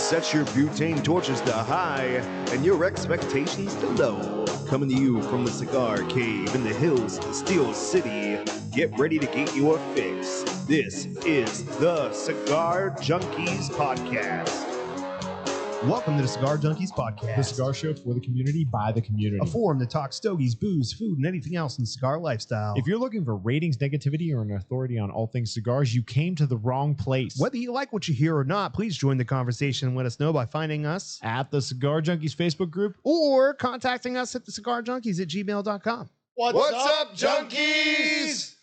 Set your butane torches to high and your expectations to low. Coming to you from the Cigar Cave in the hills of Steel City. Get ready to get your fix. This is the Cigar Junkies Podcast. Welcome to the Cigar Junkies Podcast. The cigar show for the community, by the community. A forum to talk stogies, booze, food, and anything else in the cigar lifestyle. If you're looking for ratings, negativity, or an authority on all things cigars, you came to the wrong place. Whether you like what you hear or not, please join the conversation and let us know by finding us at the Cigar Junkies Facebook group or contacting us at thecigarjunkies@gmail.com. What's up, junkies?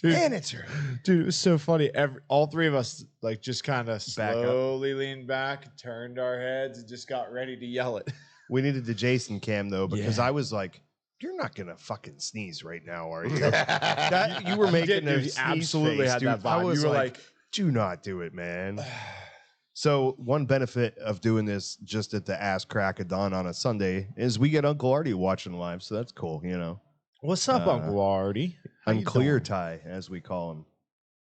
Dude, And it's her. dude, it was so funny. All three of us just kind of slowly leaned back, turned our heads, and just got ready to yell it. We needed the Jason cam, though, because Yeah. I was like, you're not going to fucking sneeze right now, are you? That, you were making a sneeze absolutely face, had dude. that vibe. I was You were like, do not do it, man. So one benefit of doing this just at the ass crack of dawn on a Sunday is we get Uncle Artie watching live, so that's cool, you know. What's up, Uncle Artie? How you Unclear doing? tie, as we call him.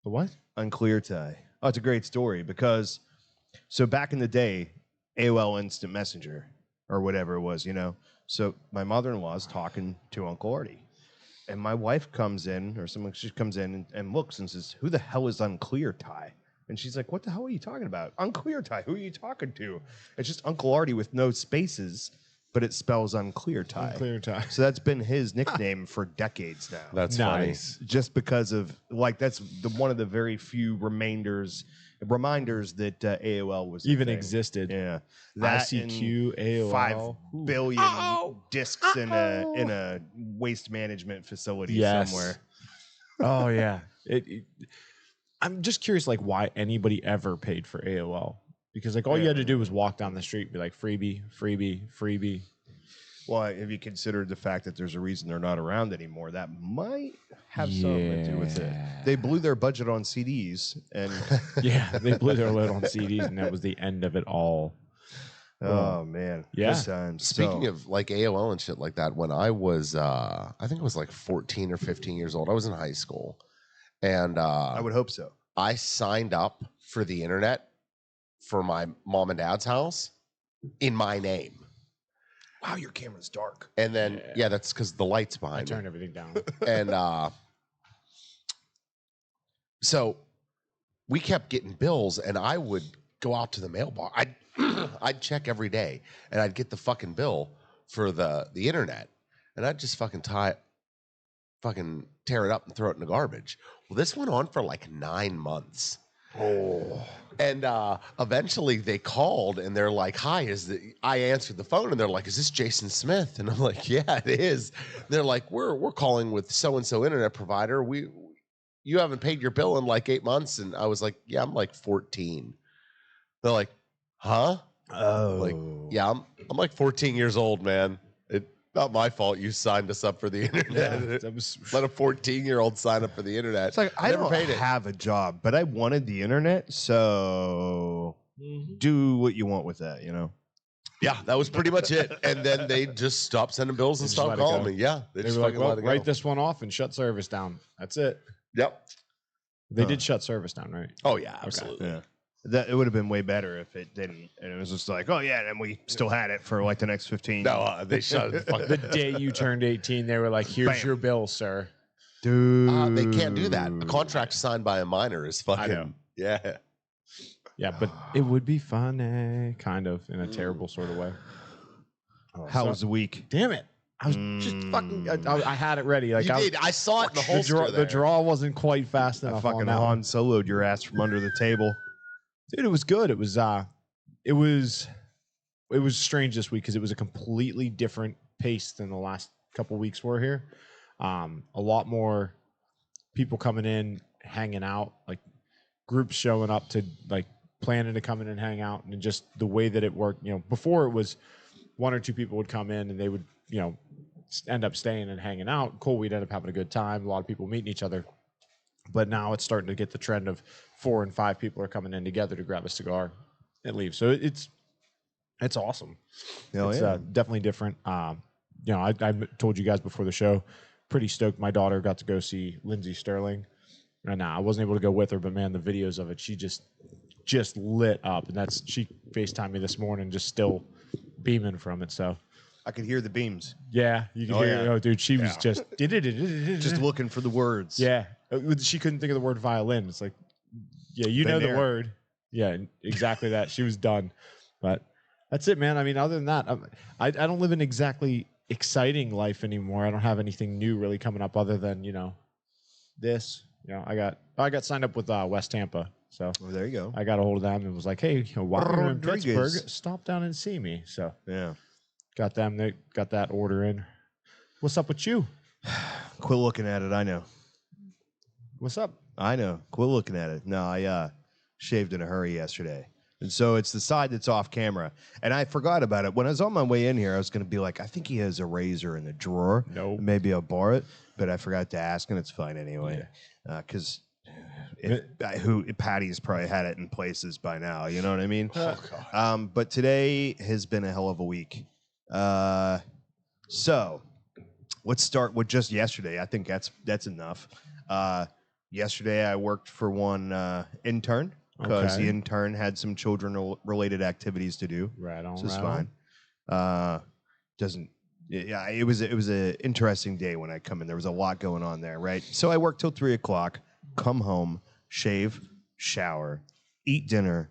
The what? Unclear tie. Oh, it's a great story because, so back in the day, AOL Instant Messenger or whatever it was, you know. So my mother-in-law is talking to Uncle Artie, and my wife comes in, or someone she comes in and looks and says, "Who the hell is Unclear tie?" And she's like, "What the hell are you talking about? Unclear tie? Who are you talking to?" It's just Uncle Artie with no spaces, but it spells Unclear tie. Unclear tie. So that's been his nickname for decades now. That's Nice. Just because of that's one of the very few reminders that AOL was a Even thing. existed. Yeah, that ICQ, AOL. 5 billion discs in a waste management facility Yes. somewhere. Oh yeah. I'm just curious, like, why anybody ever paid for AOL? Because all you had to do was walk down the street and be like, freebie, freebie, freebie. Well, if you consider the fact that there's a reason they're not around anymore, that might have something to do with it. They blew their budget on CDs, and Yeah, they blew their load on CDs, and that was the end of it all. oh man, Yeah. Good times. Speaking So, of like AOL and shit like that, when I was, I think I was like 14 or 15 years old, I was in high school, and I would hope so. I signed up for the internet for my mom and dad's house in my name. Wow, your camera's dark. And then, yeah, that's because the light's I behind me. turned everything down. And so we kept getting bills, and I would go out to the mailbox. I'd check every day, and I'd get the fucking bill for the internet, and I'd just fucking tear it up and throw it in the garbage. Well, this went on for like 9 months. Oh, And eventually they called and they're like, "Hi, I answered the phone and they're like, "Is this Jason Smith?" And I'm like, "Yeah, it is." They're like, "We're calling with so and so internet provider. You haven't paid your bill in like 8 months." And I was like, "Yeah, I'm like 14." They're like, "Huh?" oh, Like, "Yeah, I'm like 14 years old, man. It's not my fault you signed us up for the internet." That was Let a 14-year-old sign up for the internet. It's like I Never don't paid it. have a job, but I wanted the internet, so do what you want with that, you know. Yeah, that was pretty much it. And then they just stopped sending bills and They just stopped let it calling go. me. Yeah, they just were like, fucking well, let it go. write this one off and shut service down. That's it. Yep. They did shut service down, right? Oh yeah, absolutely. Yeah, that it would have been way better if it didn't, and it was just like, oh yeah, and we still had it for like the next 15. No, they shut it. Fuck. The day you turned 18, they were like, here's Bam. your bill, sir. dude, They can't do that. A contract signed by a minor is fucking. know. Yeah. Yeah, but it would be funny, kind of, in a terrible sort of way. How So- was the week? Damn it. I was just fucking, I had it ready. Like You did. I saw it in the holster. the draw wasn't quite fast I enough. fucking on that one. Han Soloed your ass from under the table. Dude, it was good. It was strange this week because it was a completely different pace than the last couple weeks were here. A lot more people coming in, hanging out, like groups showing up to like planning to come in and hang out, and just the way that it worked. You know, before it was one or two people would come in and they would, you know, end up staying and hanging out. Cool, we'd end up having a good time. A lot of people meeting each other. But now it's starting to get the trend of 4 and 5 people are coming in together to grab a cigar and leave. So it's awesome. Hell It's yeah. definitely different. You know, I told you guys before the show, pretty stoked. My daughter got to go see Lindsay Sterling. And I wasn't able to go with her, but man, the videos of it, just lit up, and she FaceTimed me this morning, just still beaming from it. So I could hear the beams. yeah, you can Oh, hear. yeah. Oh, dude, she was just Just looking for the words. yeah. She couldn't think of the word violin. It's like, yeah, you Been know there. the word. Yeah, exactly that. She was done. But that's it, man. I mean, other than that, I don't live an exactly exciting life anymore. I don't have anything new really coming up other than, this. I got signed up with West Tampa. So Well, there you go. I got a hold of them and was like, hey, while you're in Rodriguez. Pittsburgh, stop down and see me. So Yeah. got them. They got that order in. What's up with you? Quit looking at it. I know. What's up? I know. Quit looking at it. No, I shaved in a hurry yesterday. And so it's the side that's off camera. And I forgot about it. When I was on my way in here, I was going to be like, I think he has a razor in the drawer. Nope. Maybe I'll borrow it. But I forgot to ask, and it's fine anyway. Because Patty's probably had it in places by now. You know what I mean? Oh, God. But today has been a hell of a week. So let's start with just yesterday. I think that's enough. Yesterday, I worked for one intern because Okay. the intern had some children-related activities to do. Right on. So it's right fine. Yeah, it was an interesting day when I come in. There was a lot going on there, right? So I worked till 3:00, come home, shave, shower, eat dinner,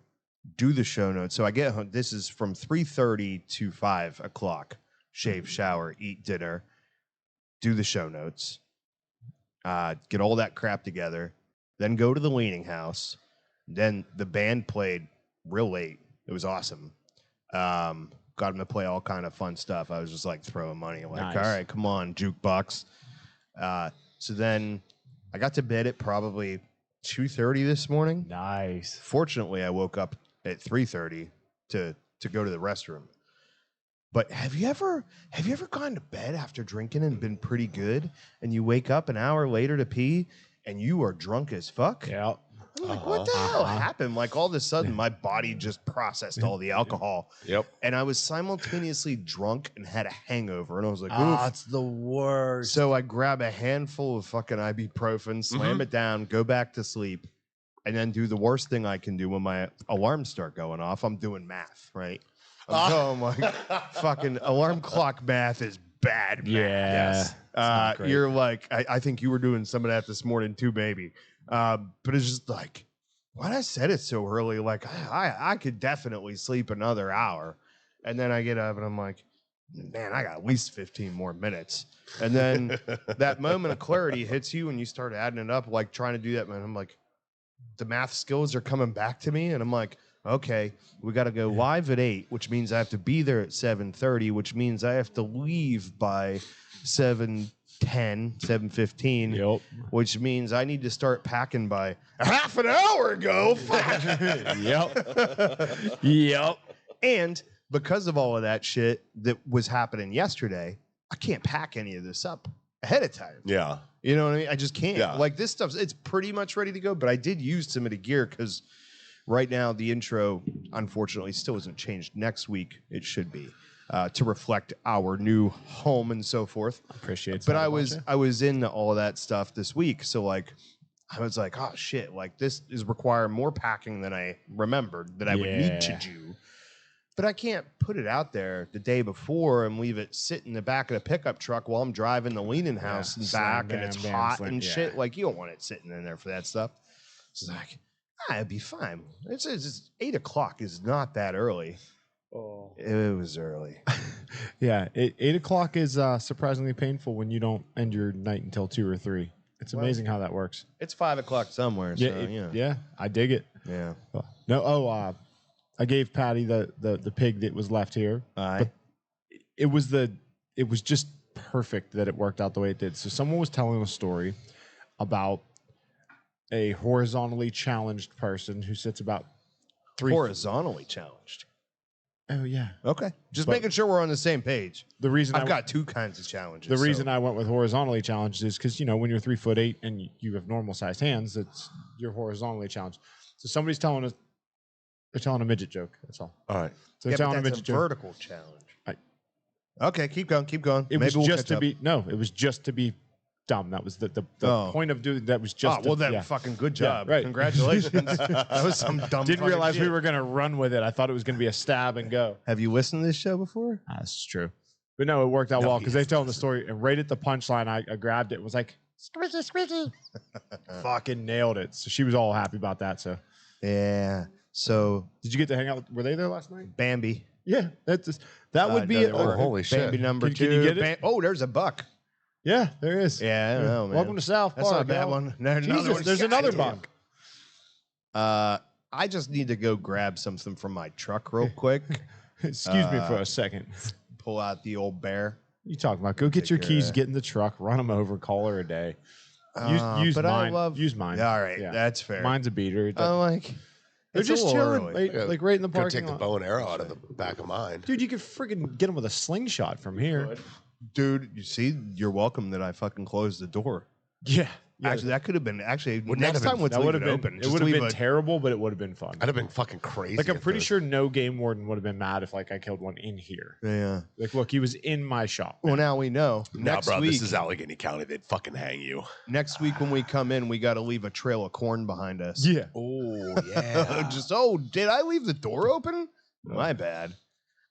do the show notes. So I get home. This is from 3:30 to 5:00. Shave, shower, eat dinner, do the show notes, get all that crap together, then go to the leaning house. Then the band played real late. It was awesome. Got them to play all kind of fun stuff. I was just like throwing money. Like, Nice. all right, come on, jukebox. So then I got to bed at probably 2:30 this morning. Nice. Fortunately, I woke up at 3:30 to go to the restroom. But have you ever gone to bed after drinking and been pretty good, and you wake up an hour later to pee, and you are drunk as fuck? Yeah. I'm like, what the hell happened? Like all of a sudden, my body just processed all the alcohol. Yep. And I was simultaneously drunk and had a hangover, and I was like, Oh, oof. it's the worst. So I grab a handful of fucking ibuprofen, slam it down, go back to sleep, and then do the worst thing I can do when my alarms start going off. I'm doing math, right? I'm going like, fucking alarm clock math is bad math. Yeah. Yes. not great. You're like, I think you were doing some of that this morning too, baby. But it's just like, why I said it so early? Like, I could definitely sleep another hour. And then I get up and I'm like, man, I got at least 15 more minutes. And then that moment of clarity hits you and you start adding it up, like trying to do that. Man, I'm like, the math skills are coming back to me. And I'm like, okay, we got to go live at 8, which means I have to be there at 7:30, which means I have to leave by 7:10, 7:15, Yep. which means I need to start packing by a half an hour ago. Yep. Yep. And because of all of that shit that was happening yesterday, I can't pack any of this up ahead of time. Yeah. You know what I mean? I just can't. Yeah. Like this stuff, it's pretty much ready to go, but I did use some of the gear because right now the intro, unfortunately, still isn't changed. Next week, it should be to reflect our new home and so forth. Appreciate But I was into all of that stuff this week, so like I was like, oh shit, like this is require more packing than I remembered that I would need to do. But I can't put it out there the day before and leave it sit in the back of the pickup truck while I'm driving the leaning house and Slam, back, bam, and it's bam, hot slam, and yeah. shit. Like you don't want it sitting in there for that stuff. It's like, it'd be fine. It's 8:00 is not that early. Oh. It was early. Yeah. 8:00 is surprisingly painful when you don't end your night until 2 or 3. It's amazing how that works. It's 5:00 somewhere. So, Yeah. I dig it. Yeah. No. I gave Patty the pig that was left here. Aye. It was just perfect that it worked out the way it did. So someone was telling a story about a horizontally challenged person who sits about 3 Horizontally challenged. Oh yeah. Okay. Just But- making sure we're on the same page. The reason I've got two kinds of challenges. the reason I went with horizontally challenged is because when you're 3'8" and you have normal sized hands, you're horizontally challenged. So somebody's they're telling a midget joke. That's all. All right. So they're telling a that's midget a joke. vertical challenge. Okay, keep going. It was just to be dumb. That was the Oh. point of doing that was just. well, then yeah. fucking good job. right. Congratulations. That was some dumb. Didn't fucking realize shit. we were gonna run with it. I thought it was gonna be a stab and go. Have you listened to this show before? That's true. But no, it worked out No, well he because they hasn't telling the story, and right at the punchline, I grabbed it and was like, squeaky, squeaky. Fucking nailed it. So she was all happy about that. So Yeah. So did you get to hang out? Were they there last night? Bambi. Yeah, that would be no, it. they weren't. holy shit. Bambi number Can 2. you get it? Oh, there's a buck. Yeah, there is. Yeah, I don't know, man. Welcome to South That's Park. not a bad y'all. one. No, Jesus, there's another buck. I just need to go grab something from my truck real quick. Excuse me for a second. Pull out the old bear. You talking about? Go get your Take keys, care. get in the truck, run them over, call her a day. Use but mine. I love. Use mine. Yeah, all right, Yeah. that's fair. Mine's a beater. I'm like, They're it's a just little chilling, early. like right in the Go parking take the lot. bow and arrow out of the back of mine. Dude, you could freaking get them with a slingshot from here. Dude, you see, you're welcome that I fucking closed the door. Yeah. Actually, that could have been. Actually, Wouldn't next that have time let's that would leave have it been. open. It Just would have leave been a- terrible, but it would have been fun. I'd have been fucking crazy. Like I'm if pretty the- sure no game warden would have been mad if like I killed one in here. Yeah. Like, look, he was in my shop. Well, now we know. Nah, Next bro, week, this is Allegheny County. They'd fucking hang you. next week when we come in, we got to leave a trail of corn behind us. Yeah. Oh yeah. Just did I leave the door open? My bad.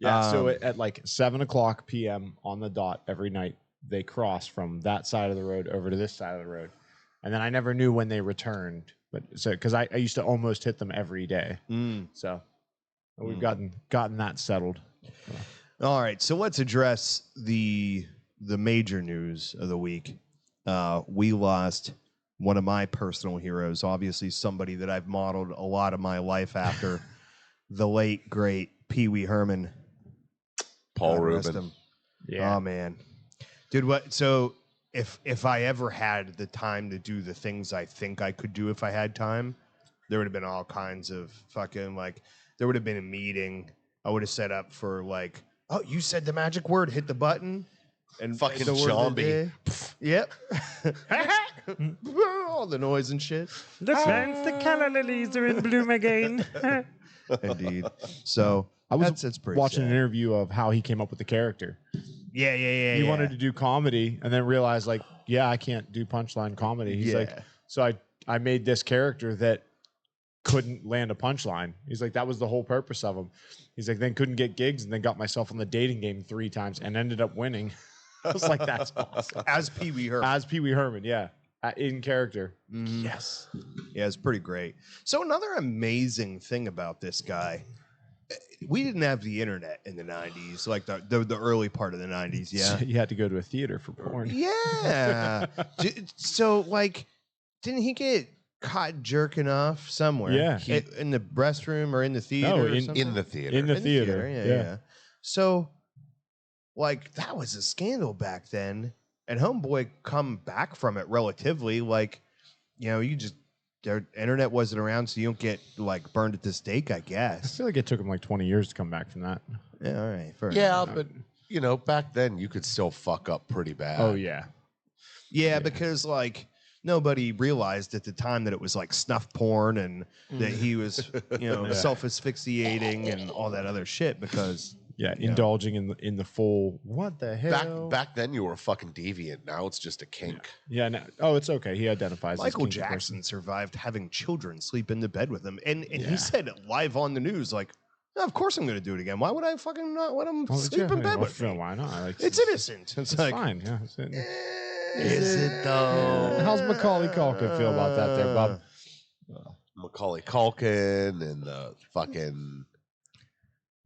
Yeah. So Um, at like 7:00 p.m. on the dot every night, they cross from that side of the road over to this side of the road, and then I never knew when they returned. But so because I used to almost hit them every day, so we've gotten that settled. All right, so let's address the major news of the week. We lost one of my personal heroes, obviously somebody that I've modeled a lot of my life after, the late great Pee Wee Herman. Paul God rest Rubin. him. Yeah. Oh man, dude. What? So if I ever had the time to do the things I think I could do if I had time, there would have been all kinds of fucking like. There would have been a meeting. I would have set up for like, oh, you said the magic word, hit the button, and Fucking the word of the zombie. day. Yep. All the noise and shit. The calla lilies are in bloom again. Indeed. So I was that's pretty watching sad. an interview of how he came up with the character. Yeah. He wanted to do comedy and then realized like, yeah, I can't do punchline comedy. He's like, Yeah. so I made this character that couldn't land a punchline. He's like, that was the whole purpose of him. He's like, then couldn't get gigs and then got myself on the dating game 3 times and ended up winning. I was like, that's awesome. as Pee Wee Herman. As Pee Wee Herman, yeah. In character. Mhm. Yes. Yeah, it's pretty great. So another amazing thing about this guy, we didn't have the internet in the 90s, like the early part of the 90s, yeah. You had to go to a theater for porn. Yeah. So like, didn't he get caught jerking off somewhere? Yeah. In the restroom or in the theater? No, or in- something? In the theater. In the In theater. yeah. So, like, that was a scandal back then. And Homeboy come back from it relatively. Like, you know, their internet wasn't around, so you don't get, like, burned at the stake, I I guess. feel like it took him like 20 years to come back from that. Yeah, all right. Fair Yeah, enough. but you know, back then you could still fuck up pretty bad. Oh, yeah. Yeah, because, like, nobody realized at the time that it was, like, snuff porn and that he was, you know, Yeah. self-asphyxiating and all that other shit because... Yeah, Yeah. indulging in the full. What the hell? Back then you were a fucking deviant. Now it's just a kink. Yeah. No, oh, it's okay. He identifies. Michael as kinky Jackson person. survived having children sleep in the bed with him. And Yeah. he said live on the news, like, "Yeah, of course I'm going to do it again. Why would I fucking not let him Oh, sleep in bed with me? Why not? Like, It's innocent." It's It's like, fine. Yeah. is it though? How's Macaulay Culkin feel about that, there, Bob? Macaulay Culkin and the fucking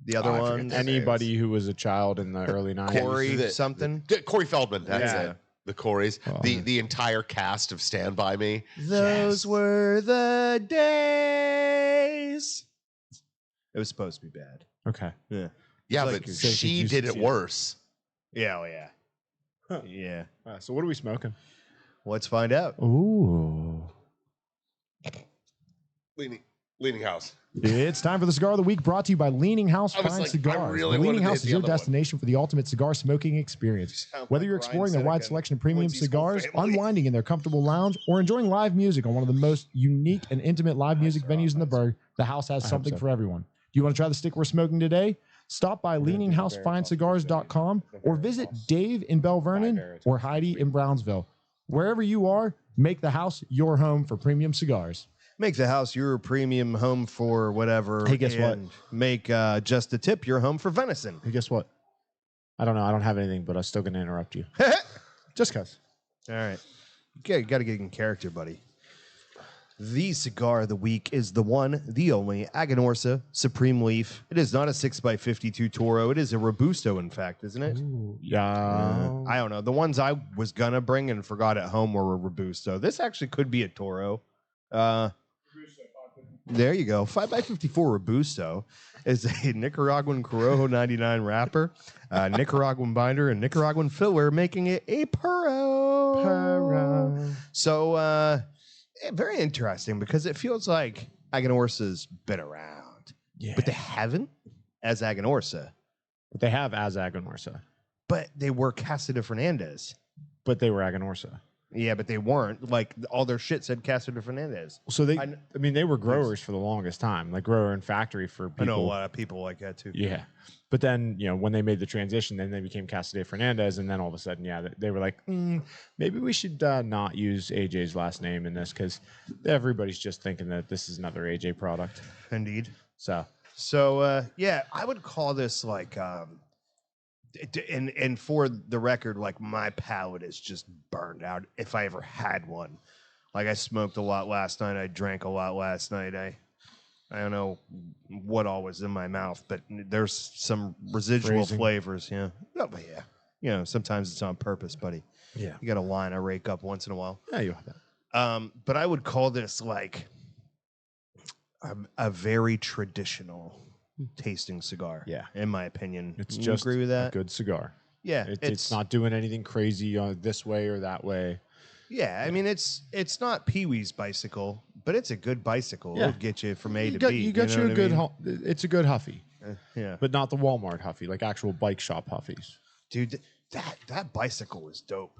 The other I forget one, their Anybody who was a child in the early 90s. Corey the- something. Corey Feldman. That's Yeah. it. The Coreys. Oh, the man. the entire cast of Stand By Me. Those were the days. It was supposed to be bad. Okay. Yeah. Yeah, Like but you say, she you did it succeeded. worse. Yeah, oh yeah. Huh. Yeah. So what are we smoking? Let's find out. Ooh. Leaning House. It's time for the Cigar of the Week, brought to you by Leaning House I was Fine like, I Cigars. really The Leaning wanted to House hit is the your other one. destination for the ultimate cigar smoking experience. Whether you're exploring their wide selection of premium Quincy's whole cigars, family. unwinding in their comfortable lounge, or enjoying live music on one of the most unique and intimate live music venues in the burg, the house has something for everyone. Do you want to try the stick we're smoking today? Stop by leaninghousefinecigars.com or visit Dave in Bell Vernon or Heidi in Brownsville. Wherever you are, make the house your home for premium cigars. Make the house your premium home for whatever. Hey, guess what? and Make Just a Tip your home for venison. Hey, guess what? I don't know. I don't have anything, but I'm still going to interrupt you. Just because. All right. You got to get in character, buddy. The cigar of the week is the one, the only, Aganorsa Supreme Leaf. It is not a 6x52 Toro. It is a Robusto, in fact, isn't it? Yeah. I don't know. The ones I was going to bring and forgot at home were a Robusto. This actually could be a Toro. There you go. 5x54 Robusto is a Nicaraguan Corojo 99 wrapper, Nicaraguan binder, and Nicaraguan filler, making it a Puro. So, very interesting because it feels like Aganorsa's been around, but they haven't as Aganorsa. But they have as Aganorsa. But they were Casa de Fernandez. But they were Aganorsa. Yeah, but they weren't. Like, all their shit said Casa de Fernandez. So they, I mean, they were growers for the longest time, like grower and factory for people. I know a lot of people like that too. Yeah. But then, when they made the transition, then they became Casa de Fernandez. And then all of a sudden, they were like, maybe we should not use AJ's last name in this because everybody's just thinking that this is another AJ product. Indeed. So yeah, I would call this like, and for the record, like my palate is just burned out if I ever had one. Like I smoked a lot last night. I drank a lot last night. I don't know what all was in my mouth, but there's some residual flavors. Yeah. No, but yeah. Sometimes it's on purpose, buddy. Yeah. You got a line I rake up once in a while. Yeah, you have that. But I would call this like a very traditional tasting cigar. Yeah. In my opinion. It's You just agree with that? a good cigar. Yeah. It's not doing anything crazy this way or that way. Yeah, I mean it's not Pee-wee's bicycle, but it's a good bicycle. Yeah. It'll get you from A to B. You got you a good. It's a good Huffy, yeah. but not the Walmart Huffy, like actual bike shop Huffies. Dude, that bicycle was dope.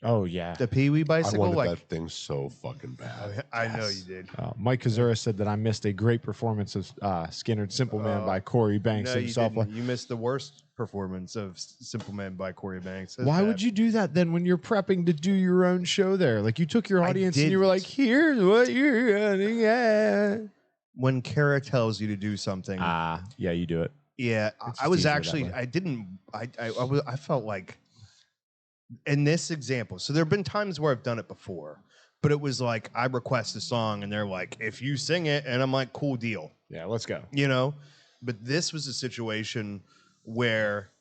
Oh yeah, The Pee-wee I bicycle, wanted like that thing so fucking bad. I know you did. Mike Kazura said that I missed a great performance of Skinnered Simple Man by Corey Banks No, you himself. didn't. You missed the worst performance of Simple Man by Corey Banks. That's Why bad. would you do that then when you're prepping to do your own show there? Like you took your audience and you were didn't. like, "Here's what you're running at." When Kara tells you to do something? Yeah, you do it. Yeah, It's I was easier that actually. way. I didn't. I felt like in this example. So there have been times where I've done it before, but it was like I request a song and they're like, "If you sing it," and I'm like, "Cool deal," Yeah, let's go. But this was a situation where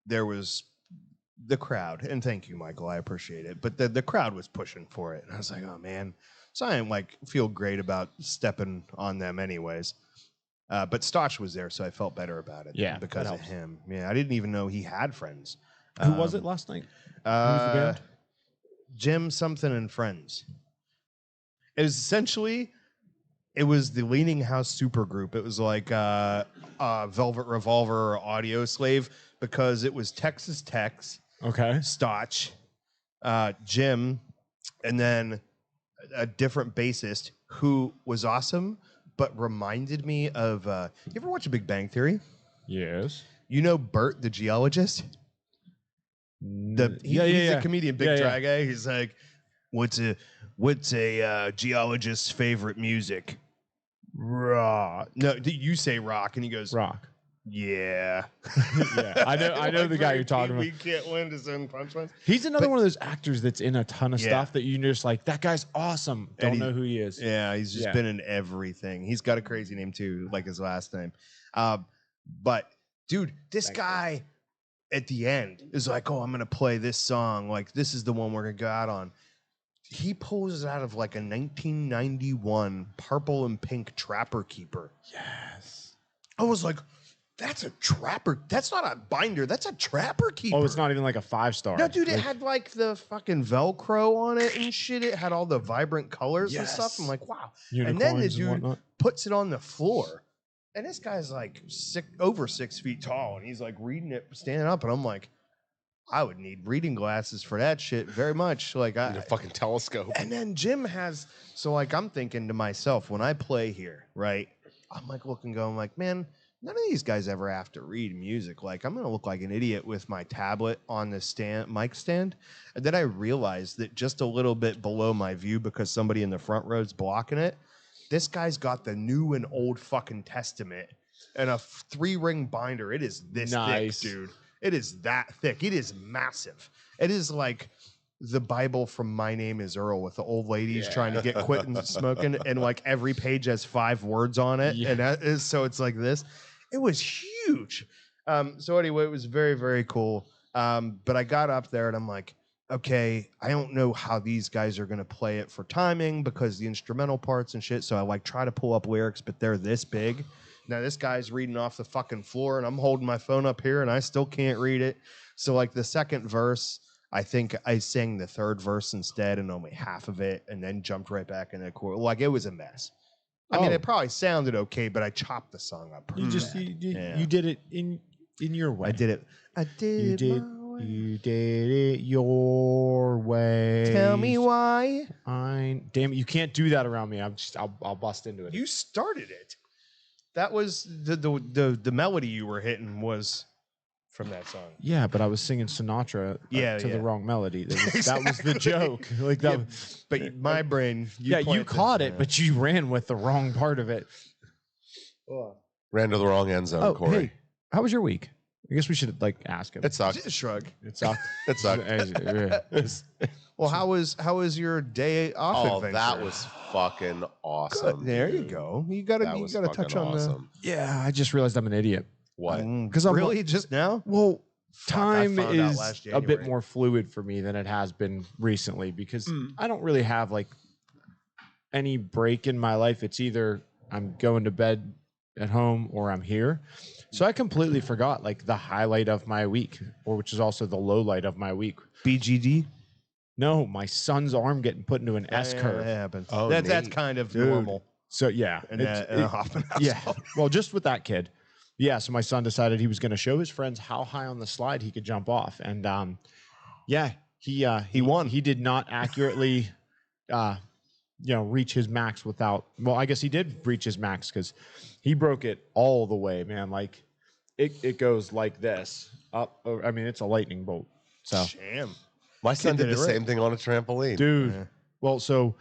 there was the crowd, and thank you, Michael, I appreciate it. But the crowd was pushing for it, and I was like, "Oh man!" So I didn't feel great about stepping on them, anyways. But Stosh was there, so I felt better about it. Yeah, because that of helps. him. Yeah, I didn't even know he had friends. Who was it last night? Who's the band? Jim something and friends. It was essentially, it was the Leaning House supergroup. It was like Velvet Revolver or Audio Slave because it was Texas Tex, Okay. Stotch, Jim, and then a different bassist who was awesome, but reminded me of. You ever watch a Big Bang Theory? Yes. You know Bert, the geologist? He's a comedian, big dry guy. He's like, what's a geologist's favorite music? Rock. No, you say rock, and he goes, Rock. yeah. Yeah, I know the guy you're talking We about. can't win his own punchlines. He's another one of those actors that's in a ton of Yeah. stuff that you just like, that guy's awesome. And Don't know who he is. Yeah, he's just Yeah. been in everything. He's got a crazy name too, like his last name. But dude, this guy at the end is like, "Oh, I'm gonna play this song. Like, this is the one we're gonna go out on." He pulls it out of like a 1991 purple and pink Trapper Keeper. Yes. I was like, "That's a Trapper. That's not a binder. That's a Trapper Keeper." Oh, it's not even like a 5-star. No, dude, it Like, had like the fucking Velcro on it and shit. It had all the vibrant colors and stuff. I'm Yes. like, wow. And then the unicorns and dude whatnot. puts it on the floor. And this guy's like over 6 feet tall. And he's like reading it standing up. And I'm like, I would need reading glasses for that shit very much. Like, Need a fucking telescope. and then Jim has, so like I'm thinking to myself when I play here, right? I'm like looking, going like, man, none of these guys ever have to read music. Like, I'm going to look like an idiot with my tablet on the mic stand. And then I realized that just a little bit below my view, because somebody in the front row is blocking it, this guy's got the New and Old fucking Testament and a 3-ring binder. It is this Nice. thick, dude. It is that thick. It is massive. It is like the Bible from My Name is Earl with the old ladies trying to get quit and smoking, and like every page has 5 words on it. Yeah. And that is, so it's like this. It was huge. So anyway, it was very, very cool. But I got up there and I'm like, okay, I don't know how these guys are going to play it for timing because the instrumental parts and shit. So I like try to pull up lyrics, but they're this big. Now this guy's reading off the fucking floor and I'm holding my phone up here and I still can't read it. So like the second verse, I think I sang the third verse instead and only half of it, and then jumped right back in the chorus. Like, it was a mess. I mean, it probably sounded okay, but I chopped the song up. You just you did it in your way. I did it. You did it your way. Tell me why. Damn it! You can't do that around me. I'll bust into it. You started it. That was the melody you were hitting was from that song. Yeah, but I was singing Sinatra to the wrong melody. That was the joke. Like that. Yeah, but my brain. You caught it, but you ran with the wrong part of it. Ran to the wrong end zone, Corey. Hey, how was your week? I guess we should ask him. It sucked. Just shrug. It sucked. It sucked. Well, how was your day off? Oh, adventure? that was fucking awesome. Good. There you dude. go. You gotta touch on awesome. Yeah, I just realized I'm an idiot. What? Because I'm really just now. Well, Fuck, I time found out is last a bit January. more fluid for me than it has been recently because I don't really have any break in my life. It's either I'm going to bed at home or I'm here. So I completely forgot the highlight of my week, or which is also the low light of my week. BGD. No, my son's arm getting put into an S curve. That happens. Oh, that's neat. kind of Dude. normal. So yeah, In a Hoffman yeah. household. Well, just with that kid. Yeah. So my son decided he was going to show his friends how high on the slide he could jump off, and he won. He did not accurately, reach his max without. Well, I guess he did reach his max because he broke it all the way, man. Like it goes like this up. I mean, it's a lightning bolt. So Damn. My son Kid did did the it right. same thing on a trampoline. dude. Yeah. Well, so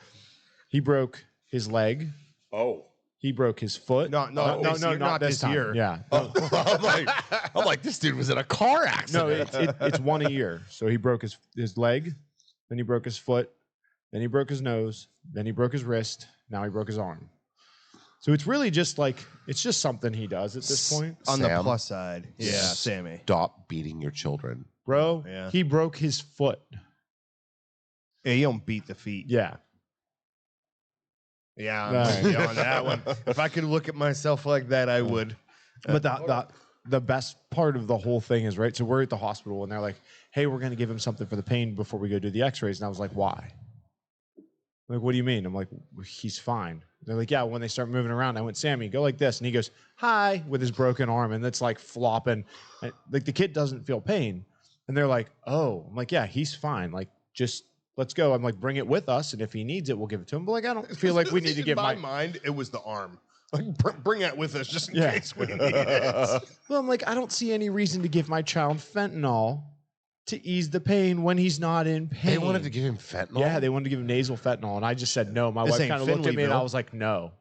he broke his leg. Oh. He broke his foot. No, not this time. year. Yeah. I'm like, this dude was in a car No, accident. it's one a year. So he broke his leg, then he broke his foot, then he broke his nose, then he broke his wrist, now he broke his arm. So it's really just it's just something he does at this point. On the Sam. plus side. Yeah, Yes. Sammy. Stop beating your children. Bro, Yeah. he broke his foot. Yeah, you don't beat the feet. Yeah. Yeah, All I'm right. with you on that one. If I could look at myself like that, I would. But the best part of the whole thing is, right, so we're at the hospital and they're like, hey, we're going to give him something for the pain before we go do the x-rays. And I was like, why? Like, what do you mean? I'm like, he's fine. They're like, yeah, when they start moving around. I went, Sammy, go like this. And he goes, hi, with his broken arm. And it's flopping. Like, the kid doesn't feel pain. And they're like, oh. I'm like, yeah, he's fine. Like, just let's go. I'm like, bring it with us. And if he needs it, we'll give it to him. But I don't feel like we need to In give my my... mind, it was the arm. Like, bring that with us just in Yeah. case we need it. Well, I'm like, I don't see any reason to give my child fentanyl to ease the pain when he's not in pain. They wanted to give him fentanyl? Yeah, they wanted to give him nasal fentanyl, and I just said no. My This wife ain't kind of looked at me, and I Finleyville. was like, no.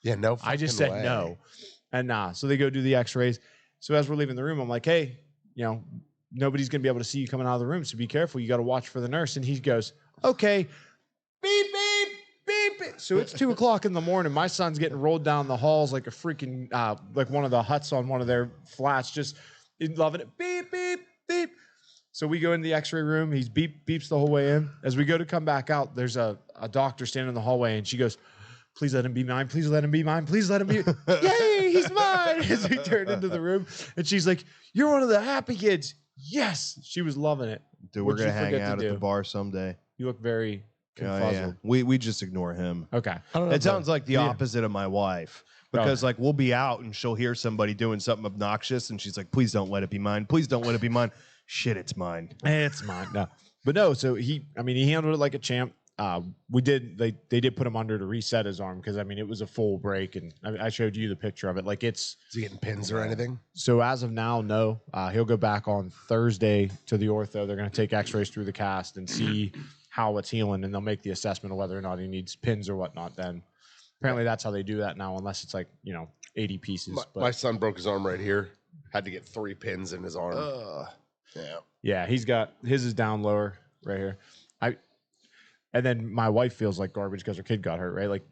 Yeah, no I just fucking said way. no. And so they go do the x-rays. So as we're leaving the room, I'm like, hey, nobody's going to be able to see you coming out of the room, so be careful. You got to watch for the nurse. And he goes, okay, beep, beep, beep, beep. So it's 2 o'clock in the morning. My son's getting rolled down the halls like a freaking, like one of the huts on one of their flats, just loving it. Beep, beep, beep. So we go into the x-ray room. He's beeps the whole way in. As we go to come back out, there's a doctor standing in the hallway, and she goes, please let him be mine. Please let him be mine. Please let him be. Yay, he's mine. As we turned into the room. And she's like, you're one of the happy kids. Yes. She was loving it. Dude, we're What'd going to you hang forget to out at the do? bar someday. You look very Yeah, confuzzled. yeah. We just ignore him. Okay. It sounds like the opposite of my wife. Because Oh. we'll be out and she'll hear somebody doing something obnoxious and she's like, please don't let it be mine. Please don't let it be mine. Shit, it's mine. It's mine. No. But no, so he handled it like a champ. we did. They did put him under to reset his arm because I mean it was a full break, and I showed you the picture of it. Like it's Is he getting pins or anything? so as of now, no. He'll go back on Thursday to the ortho. They're going to take X-rays through the cast and see how it's healing, and they'll make the assessment of whether or not he needs pins or whatnot. Then apparently that's how they do that now, unless it's like 80 pieces. My son broke his arm right here. Had to get 3 pins in his arm. Yeah, he's got his is down lower right here. And then my wife feels like garbage because her kid got hurt, right? Like,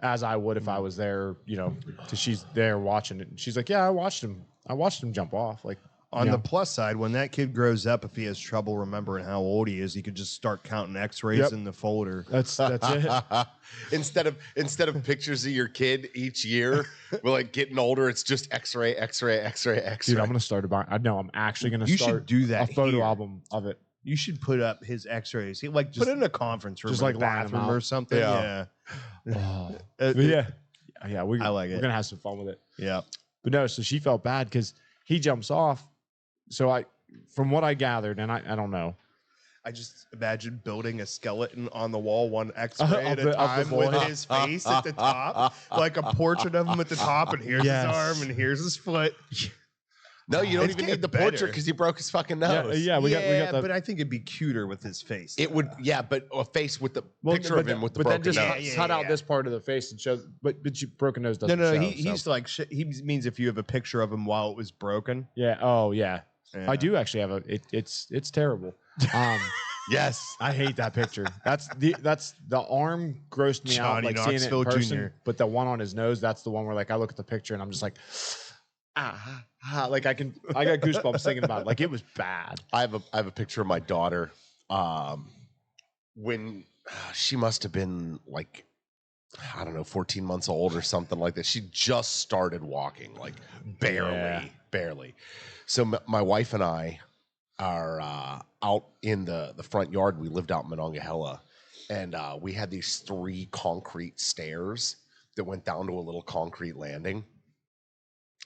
as I would if I was there, because she's there watching it. And she's like, yeah, I watched him jump off. Like On the plus side, when that kid grows up, if he has trouble remembering how old he is, he could just start counting X-rays in the folder. That's it. instead of pictures of your kid each year, we're like getting older. It's just X-ray. Dude, I'm gonna start I'm actually gonna You start should do that a photo here. album of it. You should put up his X-rays. He put it in a conference room, just in like a line 'em bathroom out. or something. Yeah. Yeah. But yeah, I like we're it. gonna have some fun with it. Yeah. But no, so she felt bad because he jumps off. So from what I gathered, and I don't know. I just imagine building a skeleton on the wall, one X-ray Of at the- a of the time, boy. with his face at the top, like a portrait of him at the top, and here's Yes. his arm, and here's his foot. No, you don't It's even getting need the better. portrait because he broke his fucking nose. Yeah, we got the. but I think it'd be cuter with his face. It would, but a face with the Well, picture of him with the but then broken just nose. cut out this part of the face and show. But you broken nose doesn't. no, show, he's so. like he means if you have a picture of him while it was broken. Yeah. Oh yeah. Yeah. I do actually have it's terrible. Yes. I hate that picture. That's the arm grossed me out Johnny like seeing it Knoxville in person. Jr.. But the one on his nose, that's the one where like I look at the picture and I'm just like, like I got goosebumps thinking about it. Like it was bad. I have a picture of my daughter when she must have been like, I don't know, 14 months old or something like that. She just started walking, like barely. So my wife and I are out in the front yard. We lived out in Monongahela, and we had these 3 concrete stairs that went down to a little concrete landing.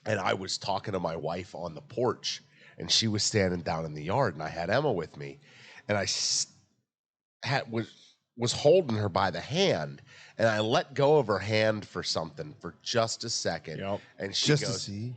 And I was talking to my wife on the porch, and she was standing down in the yard, and I had Emma with me, and I was holding her by the hand, and I let go of her hand for something for just a second, and she Just goes, to see.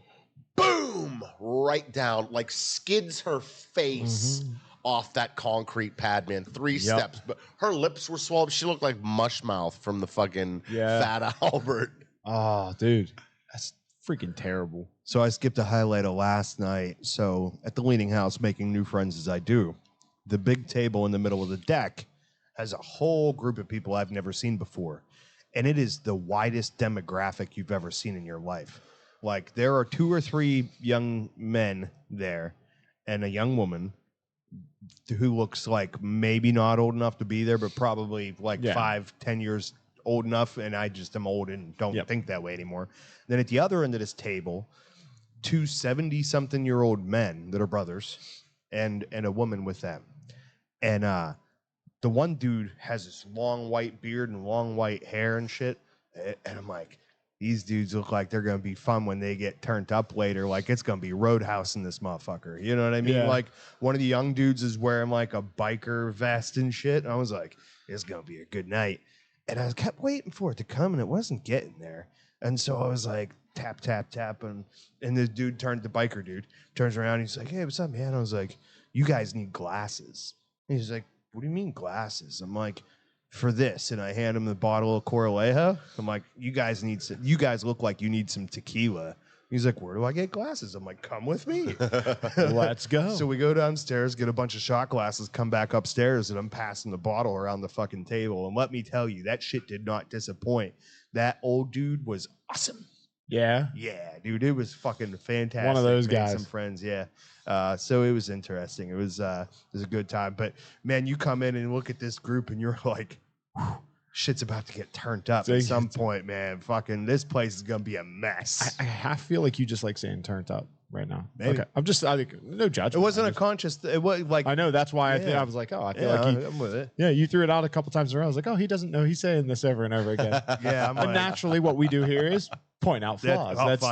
boom, right down, like skids her face off that concrete pad, man. 3 steps, but her lips were swollen. She looked like Mushmouth from the fucking Fat Albert. Oh, dude, that's freaking terrible. So I skipped a highlight of last night. So at the Leaning House, making new friends as I do, the big table in the middle of the deck has a whole group of people I've never seen before. And it is the widest demographic you've ever seen in your life. Like there are 2 or 3 young men there and a young woman who looks like maybe not old enough to be there, but probably like 5-10 years old enough. And I just am old and don't think that way anymore. Then at the other end of this table, 2 70-something-year-old men that are brothers and a woman with them. And the one dude has this long white beard and long white hair and shit. And I'm like, these dudes look like they're going to be fun when they get turned up later. Like, it's going to be Roadhouse in this motherfucker. You know what I mean? Yeah. Like, one of the young dudes is wearing, like, a biker vest and shit. And I was like, it's going to be a good night. And I kept waiting for it to come, and it wasn't getting there. And so I was like, tap, tap, tap. And the dude the biker dude turns around. And he's like, hey, what's up, man? I was like, you guys need glasses. And he's like, what do you mean glasses? I'm like, for this. And I hand him the bottle of Coralejo. I'm like, you guys look like you need some tequila. He's like, where do I get glasses? I'm like, come with me. Let's go. So we go downstairs, get a bunch of shot glasses, come back upstairs, and I'm passing the bottle around the fucking table. And let me tell you, that shit did not disappoint. That old dude was awesome. Yeah. Yeah, dude, it was fucking fantastic. One of those Made guys. Some friends, yeah. So it was interesting. It was a good time. But man, you come in and look at this group, and you're like, whew, shit's about to get turned up at some point, man. Fucking this place is gonna be a mess. I half feel like you just like saying turned up right now. Maybe. Okay. I think no judgment. It wasn't a conscious. It was like I know that's why Yeah. I was like, oh, I feel yeah, like I'm with it. you threw it out a couple times around. I was like, oh, he doesn't know he's saying this over and over again. Yeah, I'm And like, naturally, what we do here is point out flaws. let's go.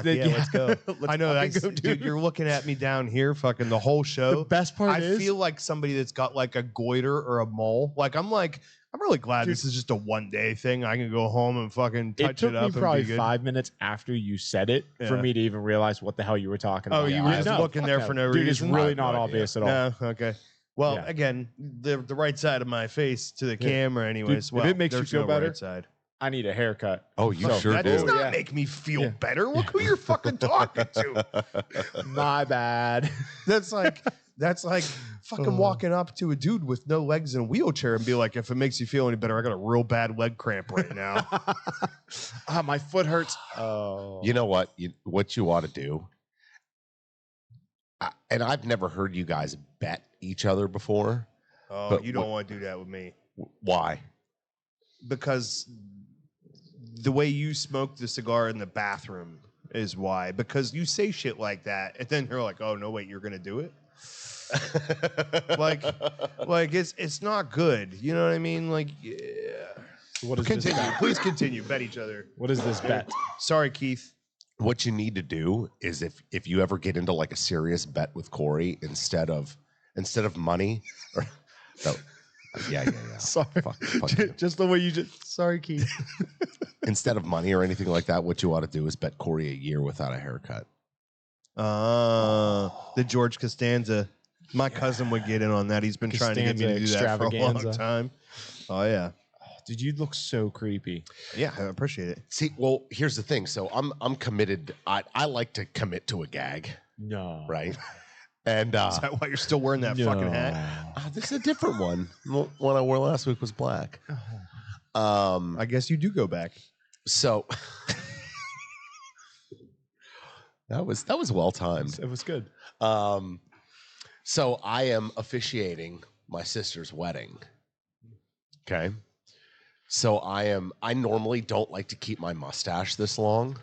I know fucking that's go, dude. You're looking at me down here, fucking the whole show. The best part I is feel like somebody that's got like a goiter or a mole. Like I'm I'm really glad this is just a one-day thing. I can go home and fucking touch It took up me and probably be good. 5 minutes after you said it for Yeah. me to even realize what the hell you were talking about. Oh, you were I just know, looking fuck there no. for no Dude, reason? it's really I have not no obvious at all. No, okay. Well, Yeah. again, the right side of my face to the Yeah. camera, anyways. Dude, well, if it makes you there's feel no better, right side. I need a haircut. Oh, you So- sure That do. does not yeah. make me feel Yeah. better. Look who you're fucking talking to. My bad. That's like fucking walking up to a dude with no legs in a wheelchair and be like, if it makes you feel any better, I got a real bad leg cramp right now. My foot hurts. Oh. You know what? What you ought to do, and I've never heard you guys bet each other before. Oh, But you don't want to do that with me. Why? Because the way you smoke the cigar in the bathroom is why. Because you say shit like that, and then you're like, "Oh no, wait, you're gonna do it." like it's not good. You know what I mean? Like, yeah. What is Continue, this bet? please continue. Bet each other. What is this bet? Sorry, Keith. What you need to do is if you ever get into like a serious bet with Corey, instead of money, or no, yeah. Sorry. Fuck you. Just the way you just. Sorry, Keith. Instead of money or anything like that, what you ought to do is bet Corey a year without a haircut. The George Costanza. My cousin would get in on that. He's been trying to get me to do that for a long Extravaganza. time. Oh yeah, Dude, you look so creepy. yeah. I appreciate it. See, well, here's the thing. So I'm committed. I like to commit to a gag, No. right? And Is that why you're still wearing that fucking hat? this is a different one. The one I wore last week was black. I guess you do go back. So that was well timed. It was good. So I am officiating my sister's wedding. Okay. So I normally don't like to keep my mustache this long,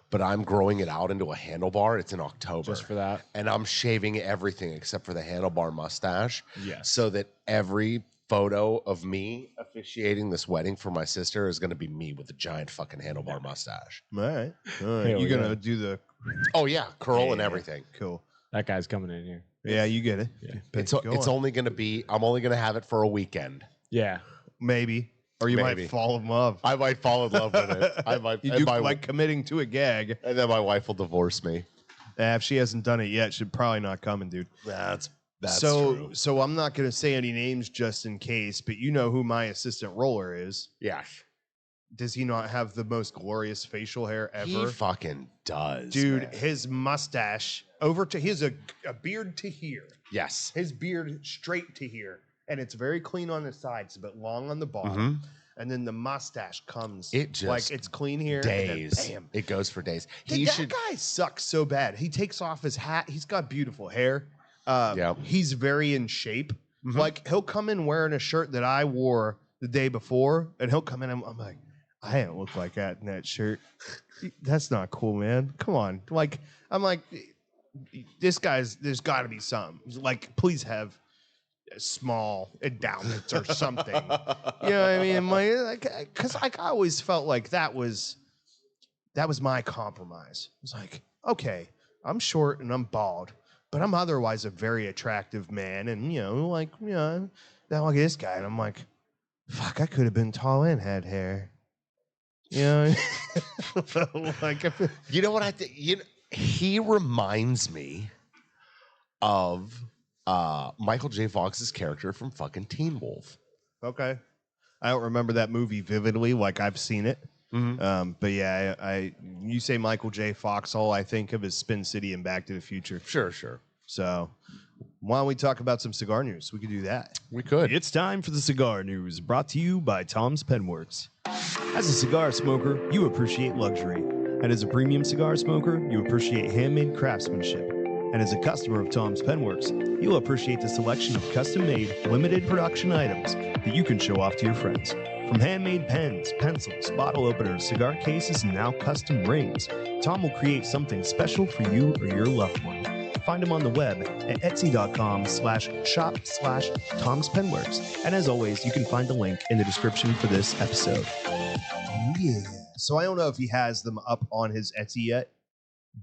but I'm growing it out into a handlebar. It's in October. Just for that. And I'm shaving everything except for the handlebar mustache. Yes. So that every photo of me officiating this wedding for my sister is going to be me with a giant fucking handlebar mustache. All right. Hell You're gonna yeah. do the Oh yeah, curl and Yeah. everything. cool. That guy's coming in here. Yeah, you get it. Yeah. It's only going to be. I'm only going to have it for a weekend. Yeah. Maybe, or you Maybe. might fall in love. I might fall in love with it. I might. You and do my- like committing to a gag. and then my wife will divorce me. If she hasn't done it yet, she's probably not coming, dude. That's so true. so I'm not gonna say any names just in case, but you know who my assistant roller is. Yeah, Does he not have the most glorious facial hair ever? he fucking does, Dude, man. his mustache he has a beard to here. Yes. His beard straight to here. And it's very clean on the sides, but long on the bottom. Mhm. And then the mustache comes It just like it's clean here. Days. And then bam. It goes for days. Dude, He that should. guy sucks so bad. He takes off his hat. He's got beautiful hair. Yeah. He's very in shape. Mhm. Like he'll come in wearing a shirt that I wore the day before, and he'll come in and I'm like, I didn't look like that in that shirt. That's not cool, man. Come on. Like, I'm like, there's got to be something. Like, please have small endowments or something. You know what I mean? Because I always felt like that was my compromise. It was like, okay, I'm short and I'm bald, but I'm otherwise a very attractive man. And, now look at this guy. And I'm like, fuck, I could have been tall and had hair. You know? Like, You know what I think? He reminds me of Michael J. Fox's character from fucking Teen Wolf. okay. I don't remember that movie vividly, like I've seen it. But yeah, you say Michael J. Fox, all I think of is Spin City and Back to the Future. Sure. So why don't we talk about some cigar news? We could do that. We could. It's time for the cigar news, brought to you by Tom's Penworks. As a cigar smoker, you appreciate luxury. And as a premium cigar smoker, you appreciate handmade craftsmanship. And as a customer of Tom's Penworks, you'll appreciate the selection of custom-made, limited production items that you can show off to your friends. From handmade pens, pencils, bottle openers, cigar cases, and now custom rings, Tom will create something special for you or your loved one. Find him on the web at etsy.com/shop/Tom's Penworks. And as always, you can find the link in the description for this episode. Yeah. So I don't know if he has them up on his Etsy yet,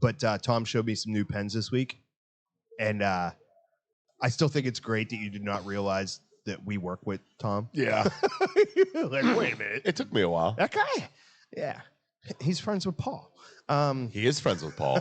but Tom showed me some new pens this week. And I still think it's great that you did not realize that we work with, Tom. Yeah. Like, wait a minute. It took me a while. That guy? Yeah. He's friends with Paul. He is friends with Paul.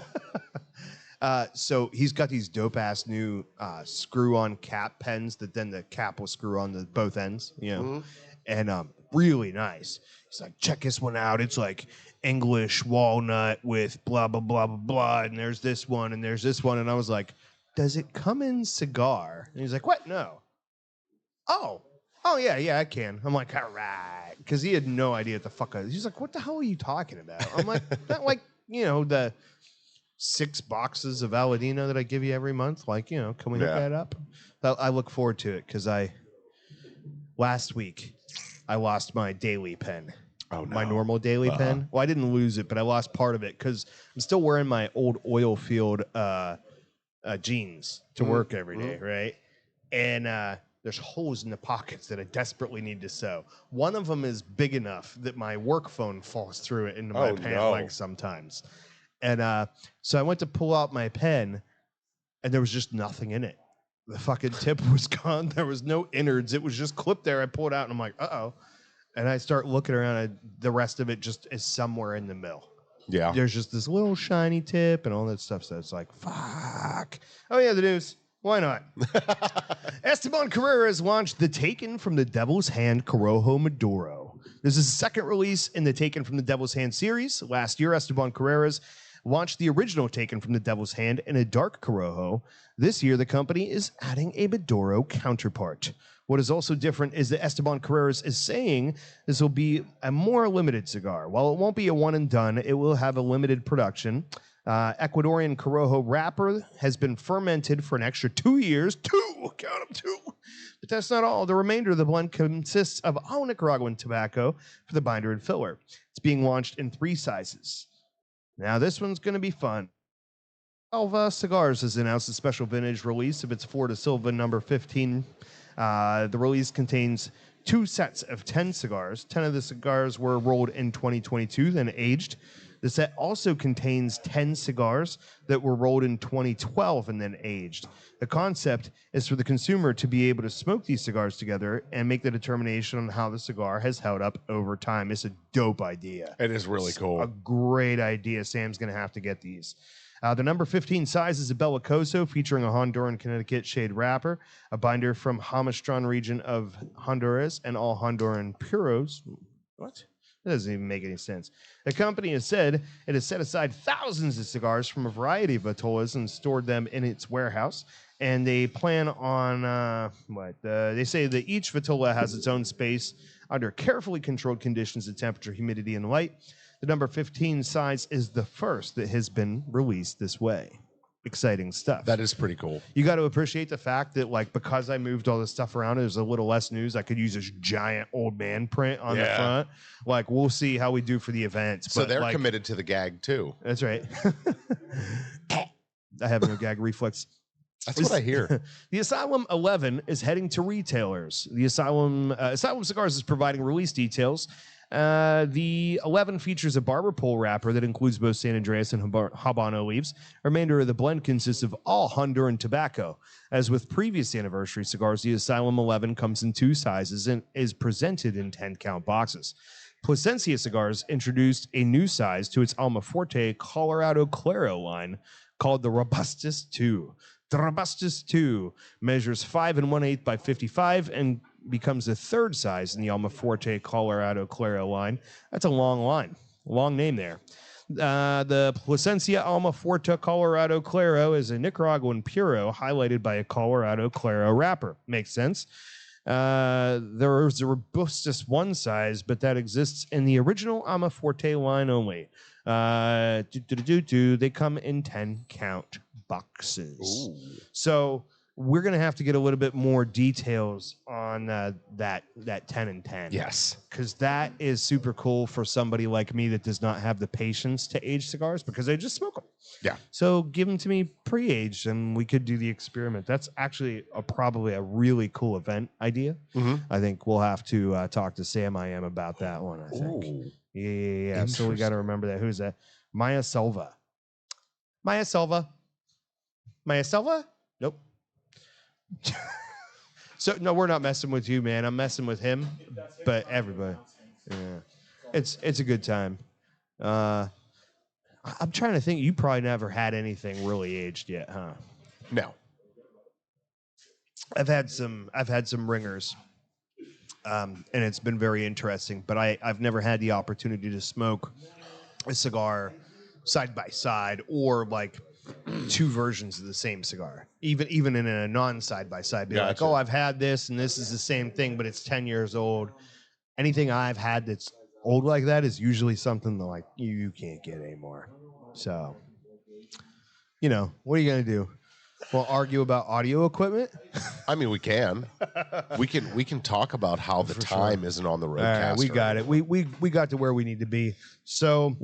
So he's got these dope ass new screw-on cap pens that then the cap will screw on the both ends, you know, and really nice. He's like, check this one out. It's like English walnut with blah blah blah blah blah, and there's this one and there's this one, and I was like, does it come in cigar? And he's like, what? No. Oh yeah, I can. I'm like, all right, because he had no idea what the fuck. He's like, what the hell are you talking about? I'm like, not like the 6 boxes of Aladino that I give you every month. Like, can we look that up? I look forward to it because last week I lost my daily pen. Oh, no. My normal daily pen. Well, I didn't lose it, but I lost part of it because I'm still wearing my old oil field jeans to work every day, right? And there's holes in the pockets that I desperately need to sew. One of them is big enough that my work phone falls through it into my pant leg sometimes. And so I went to pull out my pen, and there was just nothing in it. The fucking tip was gone. There was no innards. It was just clipped there. I pulled it out, and I'm like, uh-oh. And I start looking around, and the rest of it just is somewhere in the mill. Yeah. There's just this little shiny tip and all that stuff. So it's like, fuck. Oh, yeah, the news. Why not? Esteban Carrera has launched the Taken from the Devil's Hand Corojo Maduro. This is the second release in the Taken from the Devil's Hand series. Last year, Esteban Carreras launched the original Taken from the Devil's Hand in a dark Corojo. This year, the company is adding a Maduro counterpart. What is also different is that Esteban Carreras is saying this will be a more limited cigar. While it won't be a one and done, it will have a limited production. Ecuadorian Corojo wrapper has been fermented for an extra 2 years. Count them, 2. But that's not all. The remainder of the blend consists of all Nicaraguan tobacco for the binder and filler. It's being launched in 3 sizes. Now, this one's going to be fun. Alva Cigars has announced a special vintage release of its Florida Silva number 15. The release contains 2 sets of 10 cigars. 10 of the cigars were rolled in 2022, then aged. The set also contains 10 cigars that were rolled in 2012 and then aged. The concept is for the consumer to be able to smoke these cigars together and make the determination on how the cigar has held up over time. It's a dope idea. It is really cool. A great idea. Sam's going to have to get these. The number 15 size is a Belicoso featuring a Honduran Connecticut shade wrapper, a binder from Jamastran region of Honduras, and all Honduran puros. What? That doesn't even make any sense. The company has said it has set aside thousands of cigars from a variety of vitolas and stored them in its warehouse. And they plan on, they say that each vitola has its own space under carefully controlled conditions of temperature, humidity, and light. The number 15 size is the first that has been released this way. Exciting stuff. That is pretty cool. You got to appreciate the fact that, like, because I moved all this stuff around, there's a little less news. I could use this giant old man print on the front. Like, we'll see how we do for the event. So but, they're like, committed to the gag, too. That's right. I have no gag reflex. That's what I hear. The Asylum 11 is heading to retailers. The Asylum Cigars is providing release details. The 11 features a barber pole wrapper that includes both San Andreas and Habano leaves. The remainder of the blend consists of all Honduran tobacco. As with previous anniversary cigars, the Asylum 11 comes in 2 sizes and is presented in 10-count boxes. Plasencia Cigars introduced a new size to its Alma Forte Colorado Claro line called the Robustus 2. The Robustus 2 measures 5 1/8 by 55 and becomes the 3rd size in the Alma Forte Colorado Claro line. That's a long line. Long name there. The Plasencia Alma Forte Colorado Claro is a Nicaraguan puro highlighted by a Colorado Claro wrapper. Makes sense. There is a Robustus 1 size, but that exists in the original Alma Forte line only. They come in 10-count boxes. Ooh. So we're going to have to get a little bit more details on that 10 and 10. Yes. Because that is super cool for somebody like me that does not have the patience to age cigars because I just smoke them. Yeah. So give them to me pre-aged and we could do the experiment. That's actually probably a really cool event idea. Mm-hmm. I think we'll have to talk to Sam I Am about that one, I think. Ooh. Yeah. So we got to remember that. Who's that? Maya Selva. Maya Selva? Nope. So no, we're not messing with you, man. I'm messing with him, but everybody. Yeah, it's a good time. I'm trying to think. You probably never had anything really aged yet, huh? No. I've had some ringers, and it's been very interesting. But I've never had the opportunity to smoke a cigar side by side or like two versions of the same cigar. Even in a non side by side, be like, Gotcha. oh, I've had this and this is the same thing, but it's 10 years old. Anything I've had that's old like that is usually something that like you can't get anymore. So, what are you gonna do? Well, argue about audio equipment? I mean, we can. We can talk about how the time isn't on the All roadcaster. right, we got it. We got to where we need to be. So,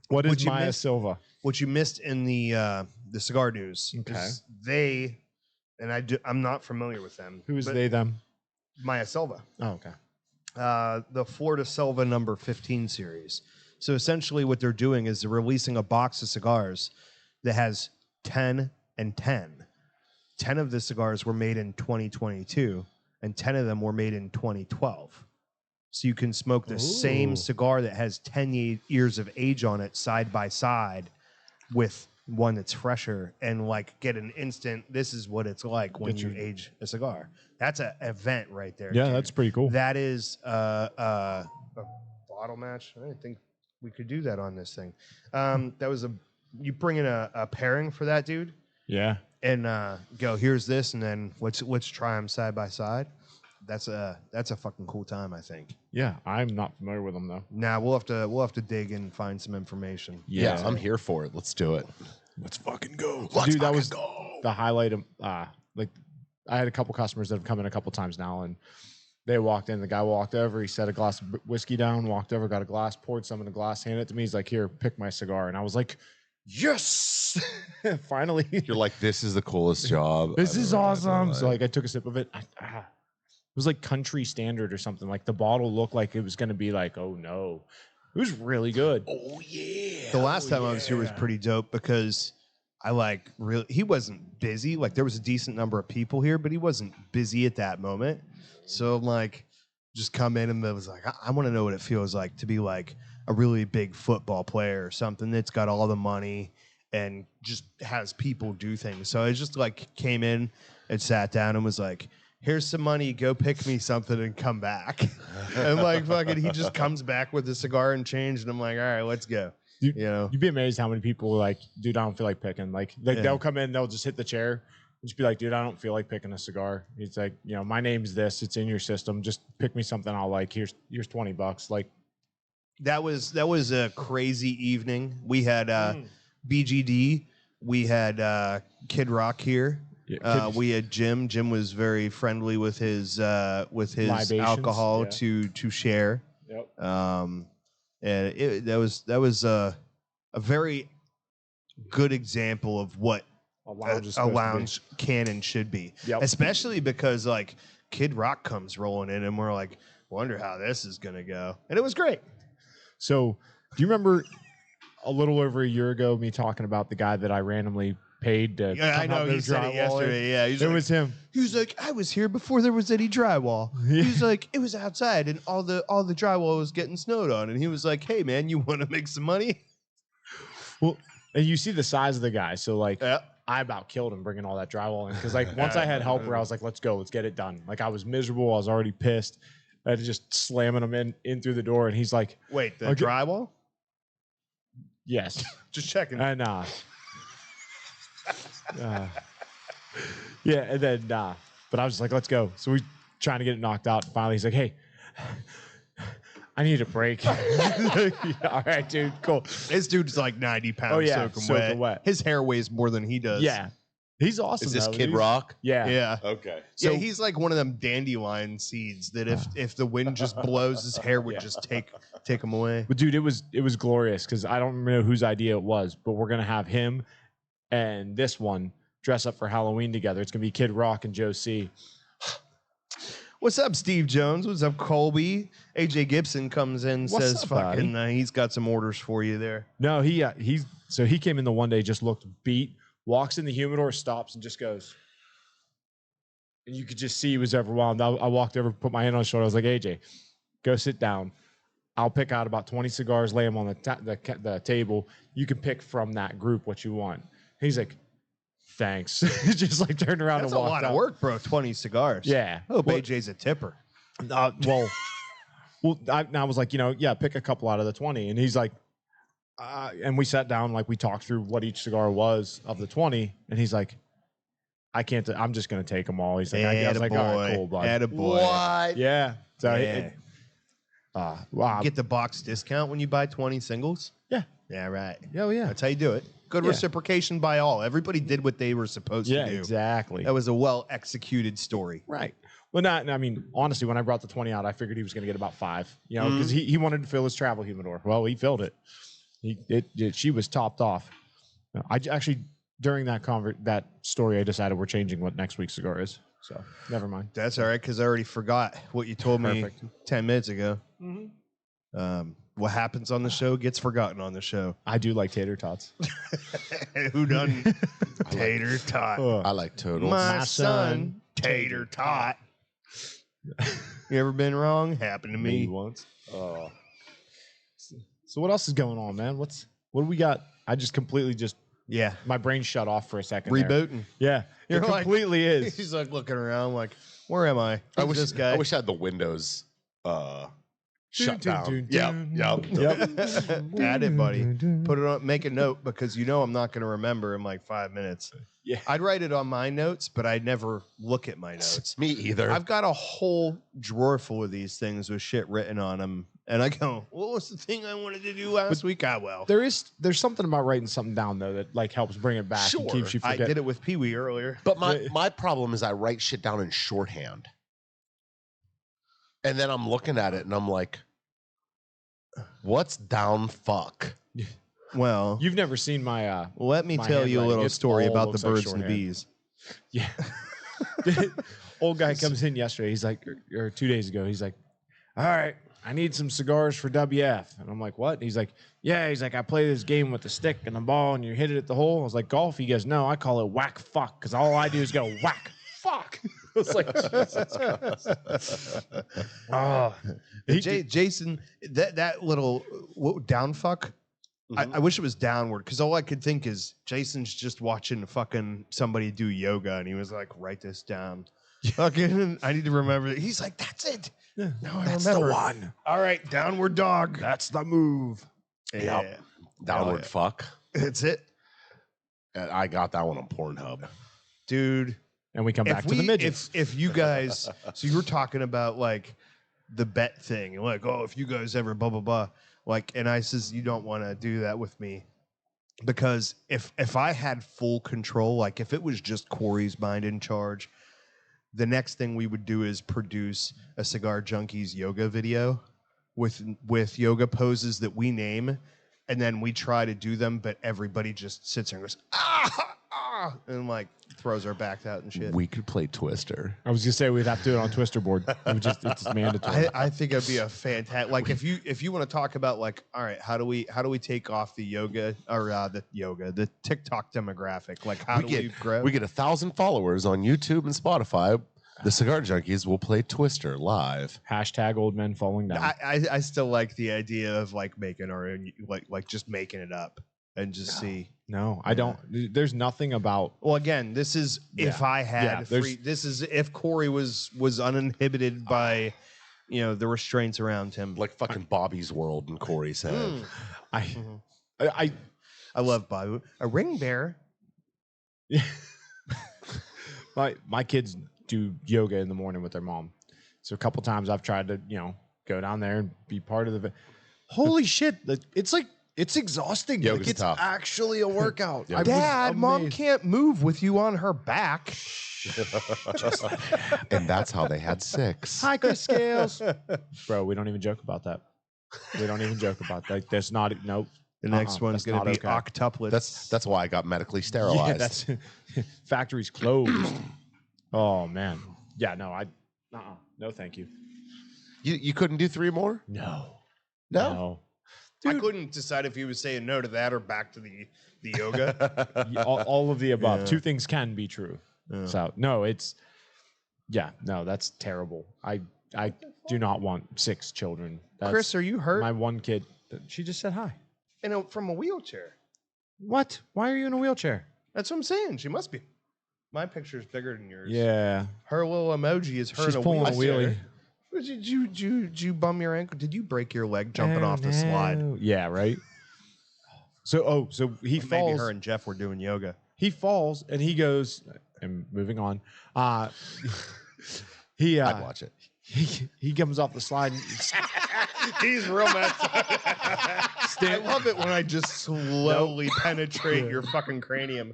What is What you Maya missed- Silva? what you missed in the cigar news Okay. is I'm not familiar with them. Who is but they, them? Maya Selva. Oh, okay. The Florida Selva number 15 series. So essentially what they're doing is they're releasing a box of cigars that has 10 and 10. 10 of the cigars were made in 2022 and 10 of them were made in 2012. So you can smoke the same cigar that has 10 years of age on it side by side with one that's fresher and like get an instant, this is what it's like when you age a cigar. That's an event right there. Yeah, dude. that's pretty cool. That is a bottle match. I didn't think we could do that on this thing. That was you bring in a pairing for that, dude, Yeah. and go, here's this, and then let's try them side by side. That's a fucking cool time, I think. Yeah, I'm not familiar with them though. Now we'll have to dig and find some information. Yeah, I'm here for it. Let's do it. Let's fucking go. Let's Dude, that fucking was go. the highlight of like I had a couple customers that have come in a couple times now, and they walked in. The guy walked over. He set a glass of whiskey down. Walked over, got a glass, poured some in a glass, handed it to me. He's like, "Here, pick my cigar." And I was like, "Yes, finally!" You're like, this is the coolest job. This I've is ever had in my awesome. life. So like, I took a sip of it. It was like country standard or something. Like the bottle looked like it was going to be like, oh no, it was really good. oh yeah. The last time I was here was pretty dope because he wasn't busy. Like there was a decent number of people here, but he wasn't busy at that moment. So I'm like, just come in and it was like, I want to know what it feels like to be like a really big football player or something that's got all the money and just has people do things. So I just like came in and sat down and was like, here's some money, go pick me something and come back. And like fucking he just comes back with a cigar and change and I'm like, all right, let's go. You, You know? You'd be amazed how many people are like, dude, I don't feel like picking. Like Yeah. they'll come in, they'll just hit the chair and just be like, dude, I don't feel like picking a cigar. He's like, my name's this. It's in your system. Just pick me something I'll like. Here's $20. Like That was a crazy evening. We had BGD, we had Kid Rock here. We had Jim. Jim was very friendly with his Libations, alcohol yeah. to share. Yep. And that was a very good example of what A lounge, is a supposed to be. lounge can and should be. Yep. Especially because like Kid Rock comes rolling in and we're like, wonder how this is gonna go. And it was great. So, do you remember a little over a year ago me talking about the guy that I randomly paid to Yeah, I come know. help me He said it drywall yesterday. Yeah, in? It was him. He was like, I was here before there was any drywall. Yeah. He's like, it was outside and all the drywall was getting snowed on. And he was like, hey man, you want to make some money? Well, and you see the size of the guy. So like, Yeah. I about killed him bringing all that drywall in because like once I had helper, I was like, let's go, let's get it done. Like I was miserable. I was already pissed. I was just slamming him in through the door, and he's like, Wait, the Okay. drywall? yes. Just checking. And yeah, and then but I was just like, let's go. So we trying to get it knocked out. And finally, he's like, hey, I need a break. Yeah, all right, dude, cool. This dude's like 90 pounds Oh, yeah, soaking wet. His hair weighs more than he does. Yeah, he's awesome. Is this though. Kid He's- Rock? Yeah. Yeah. Okay. So So- he's like one of them dandelion seeds that if the wind just blows, his hair would just take him away. But dude, it was glorious because I don't know whose idea it was, but we're gonna have him and this one dress up for Halloween together. It's gonna be Kid Rock and Joe C. What's up, Steve Jones? What's up, Colby? AJ Gibson comes in, What's says up, fucking he's got some orders for you there. No, he came in the one day, just looked beat, walks in the humidor, stops, and just goes, and you could just see he was overwhelmed. I walked over, put my hand on his shoulder. I was like, AJ, go sit down. I'll pick out about 20 cigars, lay them on the table. You can pick from that group what you want. He's like, thanks. Just like turned around That's and a walked lot out. of work, bro. 20 cigars. Yeah. I hope AJ's a tipper. Well, I was like, yeah, pick a couple out of the 20. And he's like, and we sat down, like we talked through what each cigar was of the 20. And he's like, I can't, I'm just going to take them all. He's like, I was like, all right, cool, bud. Attaboy. What? Yeah. So Yeah. wow. Get the box discount when you buy 20 singles? Yeah. Yeah, right. Oh, yeah. That's how you do it. Good Yeah. reciprocation by all. Everybody did what they were supposed Yeah, to do. exactly. That was a well-executed story. Right. Well, I mean, honestly, when I brought the 20 out, I figured he was going to get about 5, because he wanted to fill his travel humidor. Well, he filled it. She was topped off. I actually, during that story, I decided we're changing what next week's cigar is. So never mind. That's all right, because I already forgot what you told me Perfect. 10 minutes ago. What happens on the show gets forgotten on the show. I do like tater tots. Who done tater tot? I like turtles. My son, tater tot. You ever been wrong? Happened to me. once. So what else is going on, man? What do we got? I just completely Yeah. my brain shut off for a second. there. Rebooting. Yeah, You're it like- completely is. He's like looking around like, where am I? I Who's wish this guy? I wish I had the windows shut Dun, down. dun, Yep. Yep. Add it, buddy. Put it on. Make a note because you know I'm not going to remember in like 5 minutes. Yeah. I'd write it on my notes, but I'd never look at my notes. Me either. I've got a whole drawer full of these things with shit written on them, and I go, "What was the thing I wanted to do last week?" Well, There's something about writing something down though that like helps bring it back and Sure. keeps you I forget. did it with Pee Wee earlier. But my problem is I write shit down in shorthand. And then I'm looking at it and I'm like, what's down fuck? Well, You've never seen my let me my tell you a handwriting. little It story all about the looks like birds and the shorthand. bees. Yeah. Old guy comes in yesterday. He's like, or 2 days ago, he's like, all right, I need some cigars for WF. And I'm like, what? And he's like, yeah. He's like, I play this game with the stick and the ball and you hit it at the hole. I was like, golf? He goes, no, I call it whack fuck because all I do is go whack fuck. I was like, Jesus. Oh. Jason, that little down fuck. I wish it was downward because all I could think is Jason's just watching fucking somebody do yoga and he was like, write this down. Fucking, I need to remember that. He's like, that's it. No, I That's remember. the one. All right, downward dog. That's the move. Yeah, Yep. Downward yeah. fuck. that's it, And I got that one on Pornhub. dude. And we come back to the midgets. If you guys, so you were talking about like the bet thing, like, oh, if you guys ever blah blah blah, like, and I says you don't want to do that with me because if I had full control, like if it was just Corey's mind in charge, the next thing we would do is produce a Cigar Junkies yoga video with yoga poses that we name, and then we try to do them, but everybody just sits there and goes and like throws our backs out and shit. We could play Twister. I was gonna say we'd have to do it on Twister board. It's mandatory. I think it'd be a fantastic. Like if you want to talk about like, all right, how do we take off the yoga or the TikTok demographic? Like how do we grow? We get 1,000 followers on YouTube and Spotify. The Cigar Junkies will play Twister live. Hashtag old men falling down. I still like the idea of like making our own, like just making it up and just see. No, I don't. There's nothing about. Well, again, this is if I had Yeah, there's- free. This is if Corey was uninhibited by, the restraints around him. Like fucking Bobby's World and Corey's head. I I love Bobby. A ring bearer. my kids do yoga in the morning with their mom. So a couple times I've tried to, go down there and be part of the. Holy shit! It's exhausting. Yoga's It's tough. actually a workout. Yeah. I was Dad, mom amazed. can't move with you on her back. And that's how they had 6. Hi, Chris Scales. Bro, we don't even joke about that. We don't even joke about that. That's not. Nope. The next one's that's going to not be okay. octuplets. That's why I got medically Yeah, sterilized. that's factory's closed. Oh man. Yeah. No. No. Thank you. You couldn't do 3 more? No. No. I couldn't decide if he was saying no to that or back to the yoga. All of the above. Yeah. 2 things can be true. Yeah. So no, it's Yeah, no, that's terrible. I do not want 6 children. That's Chris, are you hurt? my one kid. She just said hi. From a wheelchair. What? Why are you in a wheelchair? That's what I'm saying. She must be. My picture's bigger than yours. Yeah. Her little emoji is her She's in a pulling a wheelchair. wheelie. Did you bum your ankle? Did you break your leg jumping off the slide? Yeah, right. So he Or falls. maybe her and Jeff were doing yoga. He falls and he goes. And moving on. I'd watch it. He comes off the slide. And He's real messed up. I love it when I just slowly penetrate your fucking cranium.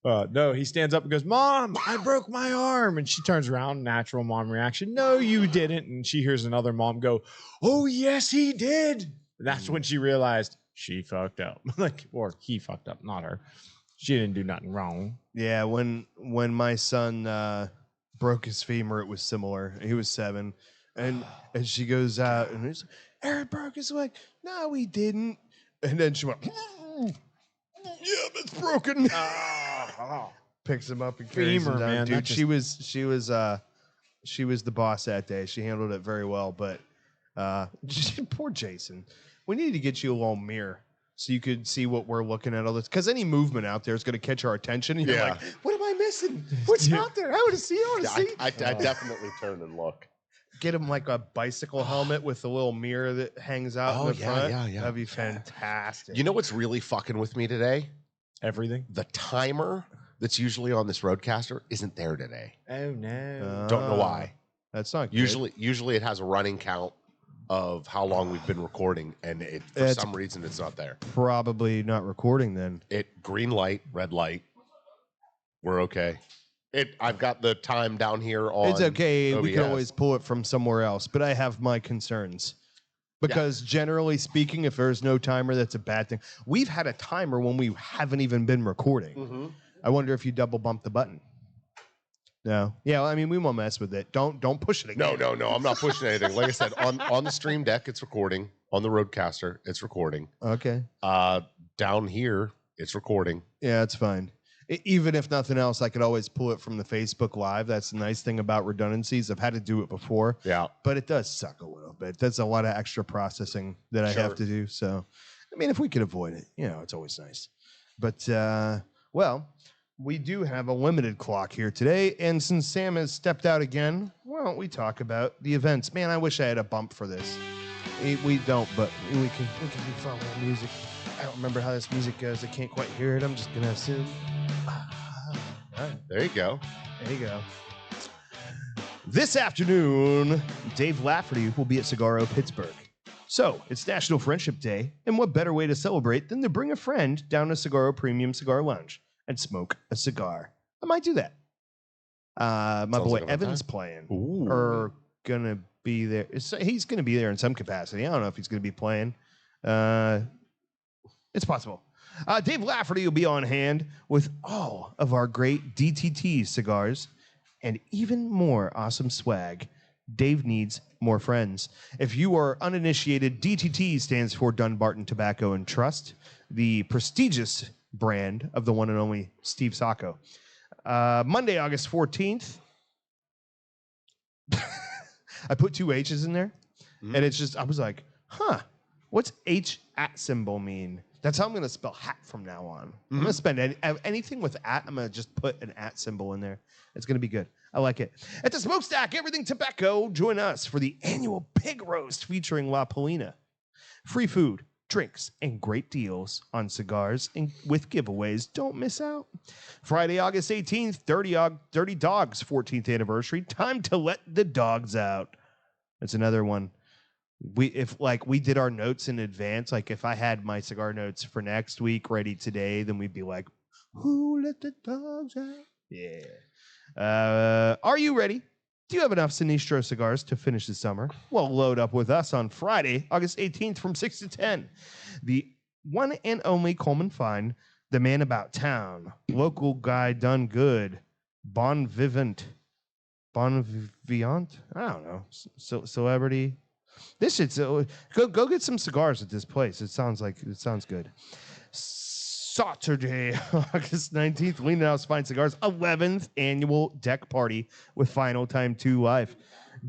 No, he stands up and goes, "Mom, I broke my arm." And she turns around, natural mom reaction. "No, you didn't." And she hears another mom go, "Oh, yes, he did." And that's when she realized she fucked up. Or he fucked up, not her. She didn't do nothing wrong. Yeah, when my son broke his femur, it was similar. He was 7, and she goes out and he's, "Eric broke his leg." "No, he didn't." And then she went, "Yeah, it's broken." Picks him up and carries him Femur, down. man, Dude, that she was the boss that day. She handled it very well, but poor Jason. We need to get you a little mirror so you could see what we're looking at all this. Because any movement out there is going to catch our attention. And you're Yeah. like, what am I missing? What's out there? I want to see. I want to see. I definitely turn and look. Get him like a bicycle helmet with a little mirror that hangs out in the front. Yeah. That'd be fantastic. You know what's really fucking with me today? Everything. The timer that's usually on this Roadcaster isn't there today. Oh, no. Don't know why. That's not good. Usually it has a running count of how long we've been recording, and for some reason it's not there. Probably not recording then. Green light, red light. We're okay. I've got the time down here on. It's okay. We can OBS. always pull it from somewhere else, but I have my concerns. Because generally speaking, if there's no timer, that's a bad thing. We've had a timer when we haven't even been recording. Mm-hmm. I wonder if you double bump the button. No. Yeah, well, I mean, we won't mess with it. Don't push it again. No. I'm not pushing anything. Like I said, on the Stream Deck, it's recording. On the Roadcaster, it's recording. Okay. Down here, it's recording. Yeah, it's fine. Even if nothing else, I could always pull it from the Facebook Live. That's the nice thing about redundancies. I've had to do it before. Yeah. But it does suck a little bit. That's a lot of extra processing that I have to do. So, I mean, if we could avoid it, it's always nice. But, well, we do have a limited clock here today. And since Sam has stepped out again, why don't we talk about the events? Man, I wish I had a bump for this. We don't, but we can do follow music. I don't remember how this music goes. I can't quite hear it. I'm just going to assume. All right. There you go. There you go. This afternoon, Dave Lafferty will be at Cigar Pittsburgh. So, it's National Friendship Day, and what better way to celebrate than to bring a friend down to Cigar Premium Cigar Lounge and smoke a cigar? I might do that. My Sounds boy like a fun Evan's time. playing. Ooh. Or gonna be there. He's gonna be there in some capacity. I don't know if he's gonna be playing. It's possible. Dave Lafferty will be on hand with all of our great DTT cigars and even more awesome swag. Dave needs more friends. If you are uninitiated, DTT stands for Dunbarton Tobacco and Trust, the prestigious brand of the one and only Steve Sacco. Monday, August 14th. I put 2 H's in there, and it's just, I was like, what's H at symbol mean? That's how I'm going to spell hat from now on. I'm going to spend anything with at, I'm going to just put an at symbol in there. It's going to be good. I like it. At the Smokestack, Everything Tobacco, join us for the annual pig roast featuring La Polina. Free food, drinks, and great deals on cigars and with giveaways. Don't miss out. Friday, August 18th, Dirty Dogs 14th anniversary. Time to let the dogs out. That's another one. We did our notes in advance, like if I had my cigar notes for next week ready today, then we'd be like, who let the dogs out? Yeah. Are you ready? Do you have enough Sinistro cigars to finish the summer? Well, load up with us on Friday, August 18th from 6 to 10. The one and only Coleman Fine, the man about town, local guy done good, bon vivant, I don't know, celebrity. This shit's go get some cigars at this place. It sounds good. Saturday, August 19th, Leaning House Fine Cigars 11th annual deck party with Final Time 2 live.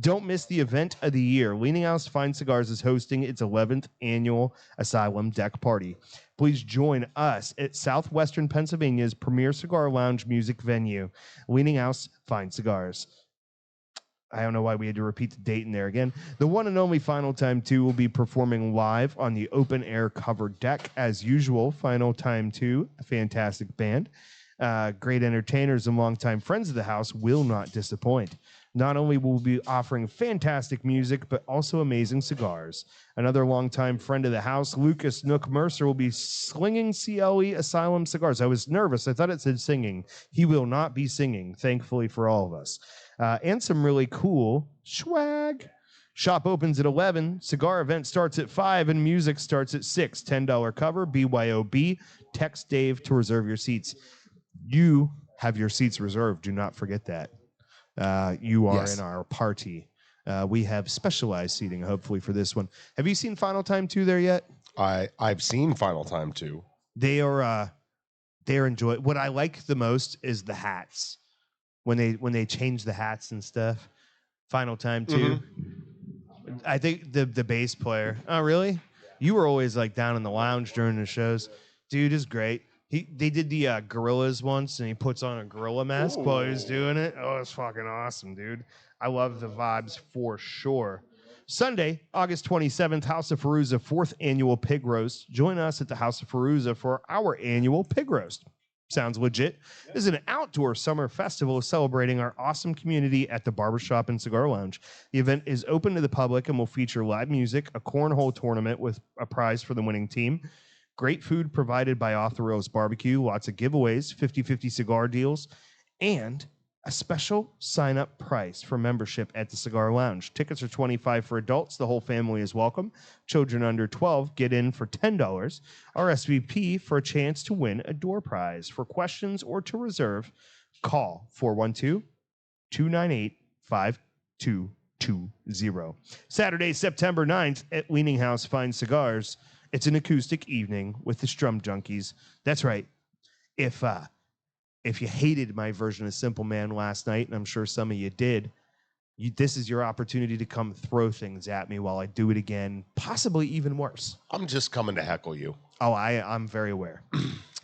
Don't miss the event of the year. Leaning House Fine Cigars is hosting its 11th annual Asylum Deck Party. Please join us at Southwestern Pennsylvania's premier cigar lounge music venue, Leaning House Fine Cigars. I don't know why we had to repeat the date in there again. The one and only Final Time 2 will be performing live on the open air covered deck as usual. Final Time 2, a fantastic band. Great entertainers and longtime friends of the house will not disappoint. Not only will we be offering fantastic music, but also amazing cigars. Another longtime friend of the house, Lucas Nook Mercer, will be slinging CLE Asylum cigars. I was nervous. I thought it said singing. He will not be singing, thankfully for all of us. And some really cool swag. Shop opens at 11. Cigar event starts at 5, and music starts at 6. $10 cover, BYOB. Text Dave to reserve your seats. You have your seats reserved. Do not forget that. You are in our party. We have specialized seating, hopefully, for this one. Have you seen Final Time 2 there yet? I've seen Final Time 2. They're enjoyable. What I like the most is the hats. When they change the hats and stuff. Final Time 2. Mm-hmm. I think the bass player. Oh, really? You were always like down in the lounge during the shows. Dude is great. They did the gorillas once, and he puts on a gorilla mask while he's doing it. Oh, it's fucking awesome, dude. I love the vibes for sure. Sunday, August 27th, House of Feruza 4th Annual Pig Roast. Join us at the House of Feruza for our annual pig roast. Sounds legit. This is an outdoor summer festival celebrating our awesome community at the Barbershop and Cigar Lounge. The event is open to the public and will feature live music, a cornhole tournament with a prize for the winning team, great food provided by Off the Rails Barbecue, lots of giveaways, 50-50 cigar deals, and a special sign-up price for membership at the Cigar Lounge. Tickets are $25 for adults. The whole family is welcome. Children under 12 get in for $10. RSVP for a chance to win a door prize. For questions or to reserve, call 412-298-5220. Saturday, September 9th at Leaning House Fine Cigars. It's an acoustic evening with the Strum Junkies. That's right. If you hated my version of Simple Man last night, and I'm sure some of you did, this is your opportunity to come throw things at me while I do it again, possibly even worse. I'm just coming to heckle you. Oh, I'm very aware.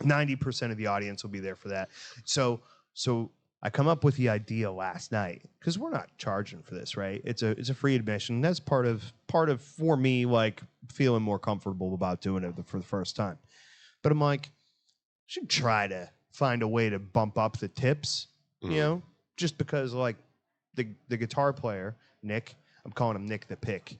90% of the audience will be there for that. So I come up with the idea last night because we're not charging for this, right? It's a free admission. That's part of for me, like feeling more comfortable about doing it for the first time. But I'm like, I should try to find a way to bump up the tips, you know, just because like the guitar player, Nick, I'm calling him Nick the Pick.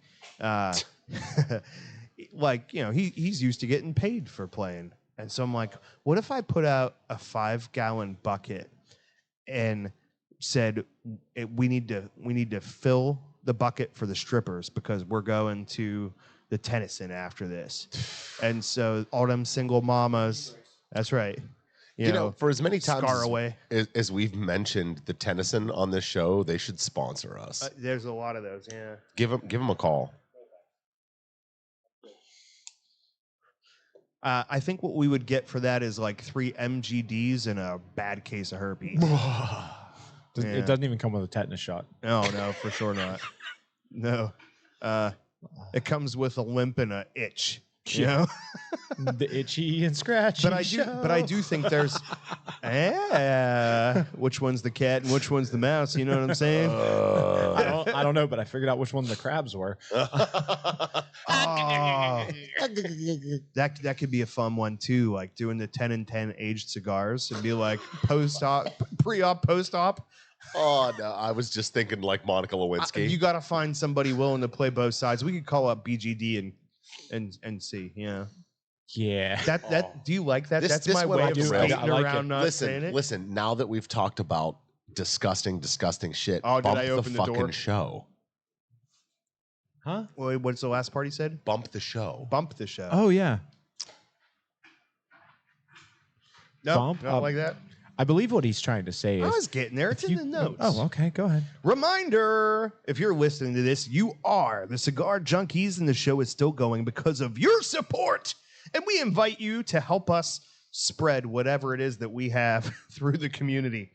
Like, you know, he's used to getting paid for playing. And so I'm like, what if I put out a 5-gallon bucket and said we need to fill the bucket for the strippers because we're going to the Tennyson after this. And so all them single mamas, that's right. You know, for as many times as we've mentioned the Tennyson on this show, they should sponsor us. There's a lot of those, yeah. Give them a call. I think what we would get for that is like 3 MGDs and a bad case of herpes. It doesn't even come with a tetanus shot. No, for sure not. No. It comes with a limp and an itch. You know? The itchy and scratchy. But I do think there's which one's the cat and which one's the mouse, you know what I'm saying? I don't know, but I figured out which one the crabs were. That could be a fun one too, like doing the 10 and 10 aged cigars and be like post-op, pre-op, post-op. Oh no, I was just thinking like Monica Lewinsky. You got to find somebody willing to play both sides. We could call up BGD and see, yeah. That do you like that? That's my way of skating around not saying it. Listen, now that we've talked about disgusting shit, bump I open the fucking door? Show. Huh? Wait, what's the last part he said? Bump the show. Bump the show. Oh yeah. No, not like that. I believe what he's trying to say is... I was getting there. It's in the notes. Oh, okay. Go ahead. Reminder, if you're listening to this, you are the Cigar Junkies, and the show is still going because of your support. And we invite you to help us spread whatever it is that we have through the community.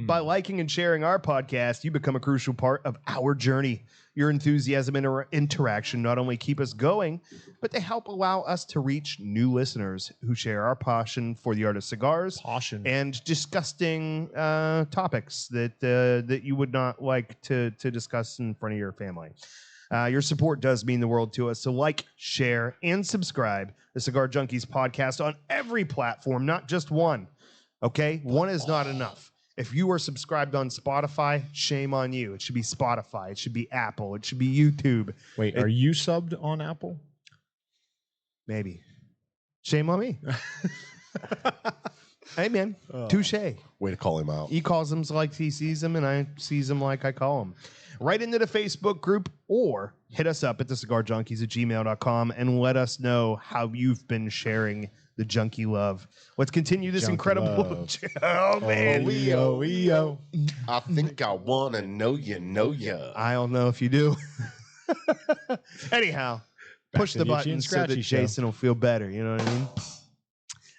By liking and sharing our podcast, you become a crucial part of our journey. Your enthusiasm and interaction not only keep us going, but they help allow us to reach new listeners who share our passion for the art of cigars and disgusting topics that you would not like to discuss in front of your family. Your support does mean the world to us. So like, share, and subscribe the Cigar Junkies podcast on every platform, not just one. Okay? One is not enough. If you are subscribed on Spotify, shame on you. It should be Spotify. It should be Apple. It should be YouTube. Wait, are you subbed on Apple? Maybe. Shame on me. Hey, man. Touche. Way to call him out. He calls them like he sees them, and I sees them like I call them. Right into the Facebook group or hit us up at thecigarjunkies@gmail.com and let us know how you've been sharing the junkie love. Let's continue this Junkie incredible... love. Oh, man. EO. I think I want to know ya. I don't know if you do. Anyhow, push to the the Itchy button and so that Scratchy show. Jason will feel better. You know what I mean?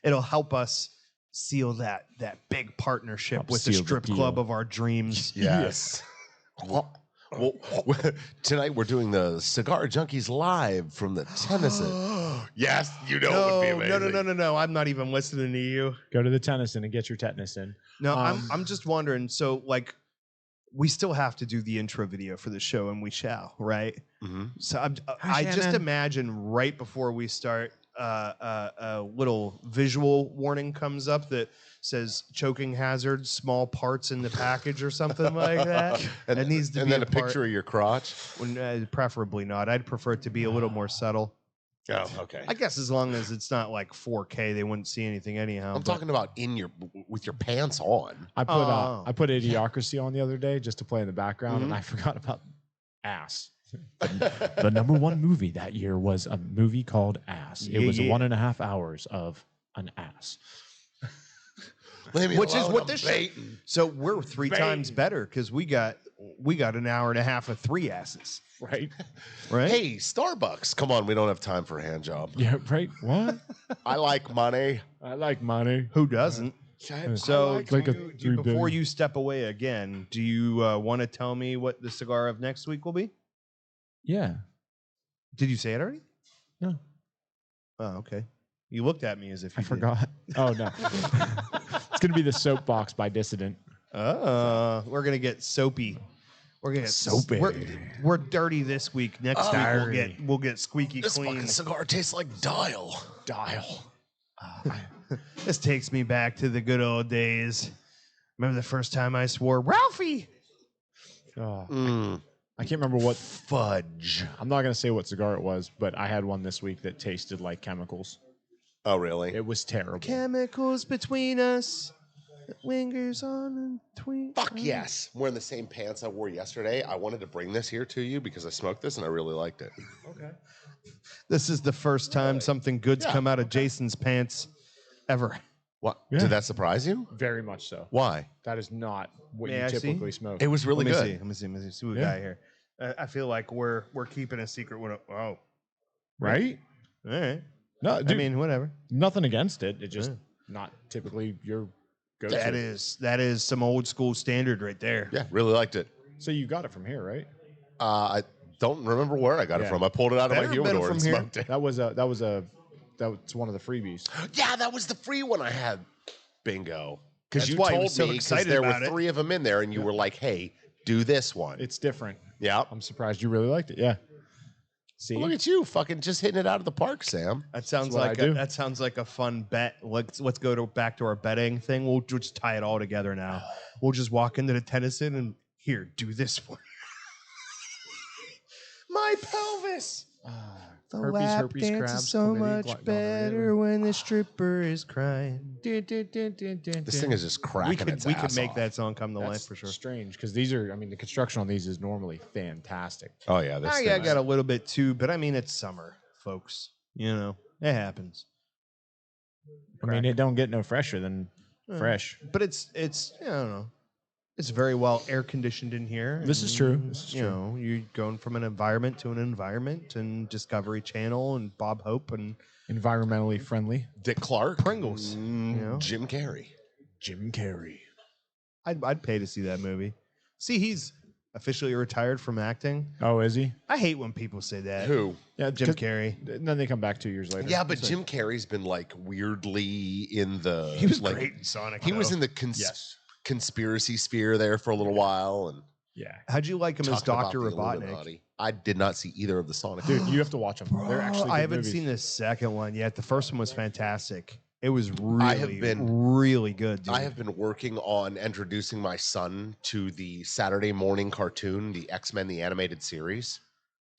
It'll help us seal that big partnership Help with the seal the strip club deal. of our dreams. Yes. Well, tonight we're doing the Cigar Junkies live from the Tennyson. Yes, you know it would be amazing. No. I'm not even listening to you. Go to the Tennyson and get your tetanus in. No, I'm just wondering. So, like, we still have to do the intro video for the show, and we shall, right? Mm-hmm. So I just imagine right before we start, a little visual warning comes up that says choking hazard, small parts in the package or something like that. and it needs to and be then a part- picture of your crotch. Preferably not. I'd prefer it to be a little more subtle. Oh, okay. I guess as long as it's not like 4K, they wouldn't see anything anyhow. I'm but- talking about with your pants on. I put Oh. I put Idiocracy on the other day just to play in the background, Mm-hmm. and I forgot about Ass. The number one movie that year was a movie called Ass. It was Yeah. 1.5 hours of an ass. Which is what this show. baiting. So we're three times better because we got an hour and a half of three asses, Right? right? Hey, Starbucks. Come on, we don't have time for a hand job. Yeah, right. What? I like money. I like money. Who doesn't? So like a before 3 you step away again, do you want to tell me what the cigar of next week will be? Yeah. Did you say it already? No. Oh, okay. You looked at me as if you I forgot. Oh no. It's gonna be the Soapbox by Dissident. We're gonna get soapy. We're gonna get Soapy. We're dirty this week. Next week Dirty. we'll get squeaky This clean. fucking cigar tastes like dial. This takes me back to the good old days. Remember the first time I swore, Ralphie? Oh, Mm, I can't remember what. fudge. I'm not gonna say what cigar it was, but I had one this week that tasted like chemicals. Oh, really? It was terrible. Chemicals between us. It lingers on between. Fuck yes. I'm wearing the same pants I wore yesterday. I wanted to bring this here to you because I smoked this and I really liked it. Okay. This is the first time something good's come out of Jason's pants ever. What? Yeah. Did that surprise you? Very much so. Why? That is not what May you I see? typically smoke. It was really Let good. me see. Let me see what we Yeah. got here. I feel like we're keeping a secret. Oh, right? all right. No, dude, I mean, whatever. nothing against it. It just Yeah. not typically your go-to. That is some old school standard right there. Yeah, really liked it. So you got it from here, right? I don't remember where I got it Yeah. from. I pulled it out of Better my have been humidor from and here. smoked it. That's one of the freebies. Yeah, that was the free one I had. Bingo. Because That's you why he told was so me because excited there were about it. 3 of them in there, and you were like, "Hey, do this one." It's different. Yeah. I'm surprised you really liked it. Yeah. See, Look at you, fucking just hitting it out of the park, Sam. That sounds what I like do. that sounds like a fun bet. Let's go back to our betting thing. We'll just tie it all together now. We'll just walk into the Tennyson and here, do this one. My pelvis. The lap dance is so much better when the stripper is crying. This thing is just cracking. We could make off. that song come to life That's for sure. strange because these are. I mean, the construction on these is normally fantastic. Oh yeah, this. I got a little bit too, but I mean it's summer, folks. You know, it happens. I mean, it don't get no fresher than fresh. But it's I don't know. It's very well air conditioned in here. This is true. and, This is you true. know, you're going from an environment to an environment, and Discovery Channel and Bob Hope and Environmentally friendly. Dick Clark, Pringles, you know? Jim Carrey. Jim Carrey. I'd pay to see that movie. See, he's officially retired from acting. Oh, is he? I hate when people say that. Who? Yeah, Jim 'cause- Carrey. And then they come back 2 years later. Yeah, but Jim Carrey's been like weirdly in the. He was like, great in Sonic. He was though. in the conspiracy sphere there for a little while, and Yeah. How'd you like him as talking about Dr. the Robotnik? Illuminati. I did not see either of the Sonic. Dude, you have to watch them. They're actually I good haven't movies. seen the second one yet. The first one was fantastic. It was really, I have been- really good. Dude. I have been working on introducing my son to the Saturday morning cartoon, the X-Men, the animated series.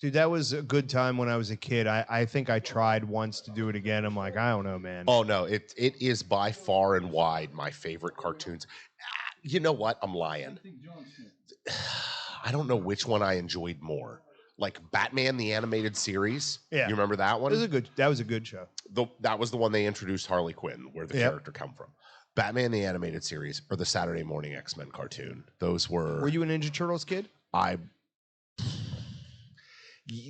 Dude, that was a good time when I was a kid. I think I tried once to do it again. I'm like, I don't know, man. Oh no, it is by far and wide my favorite cartoons. You know what? I'm lying. I don't know which one I enjoyed more. Like Batman the animated series. Yeah. You remember that That one? was a good show. That was the one they introduced Harley Quinn, where the Yep. character come from. Batman the animated series or the Saturday morning X-Men cartoon. Those were Were you a Ninja Turtles kid?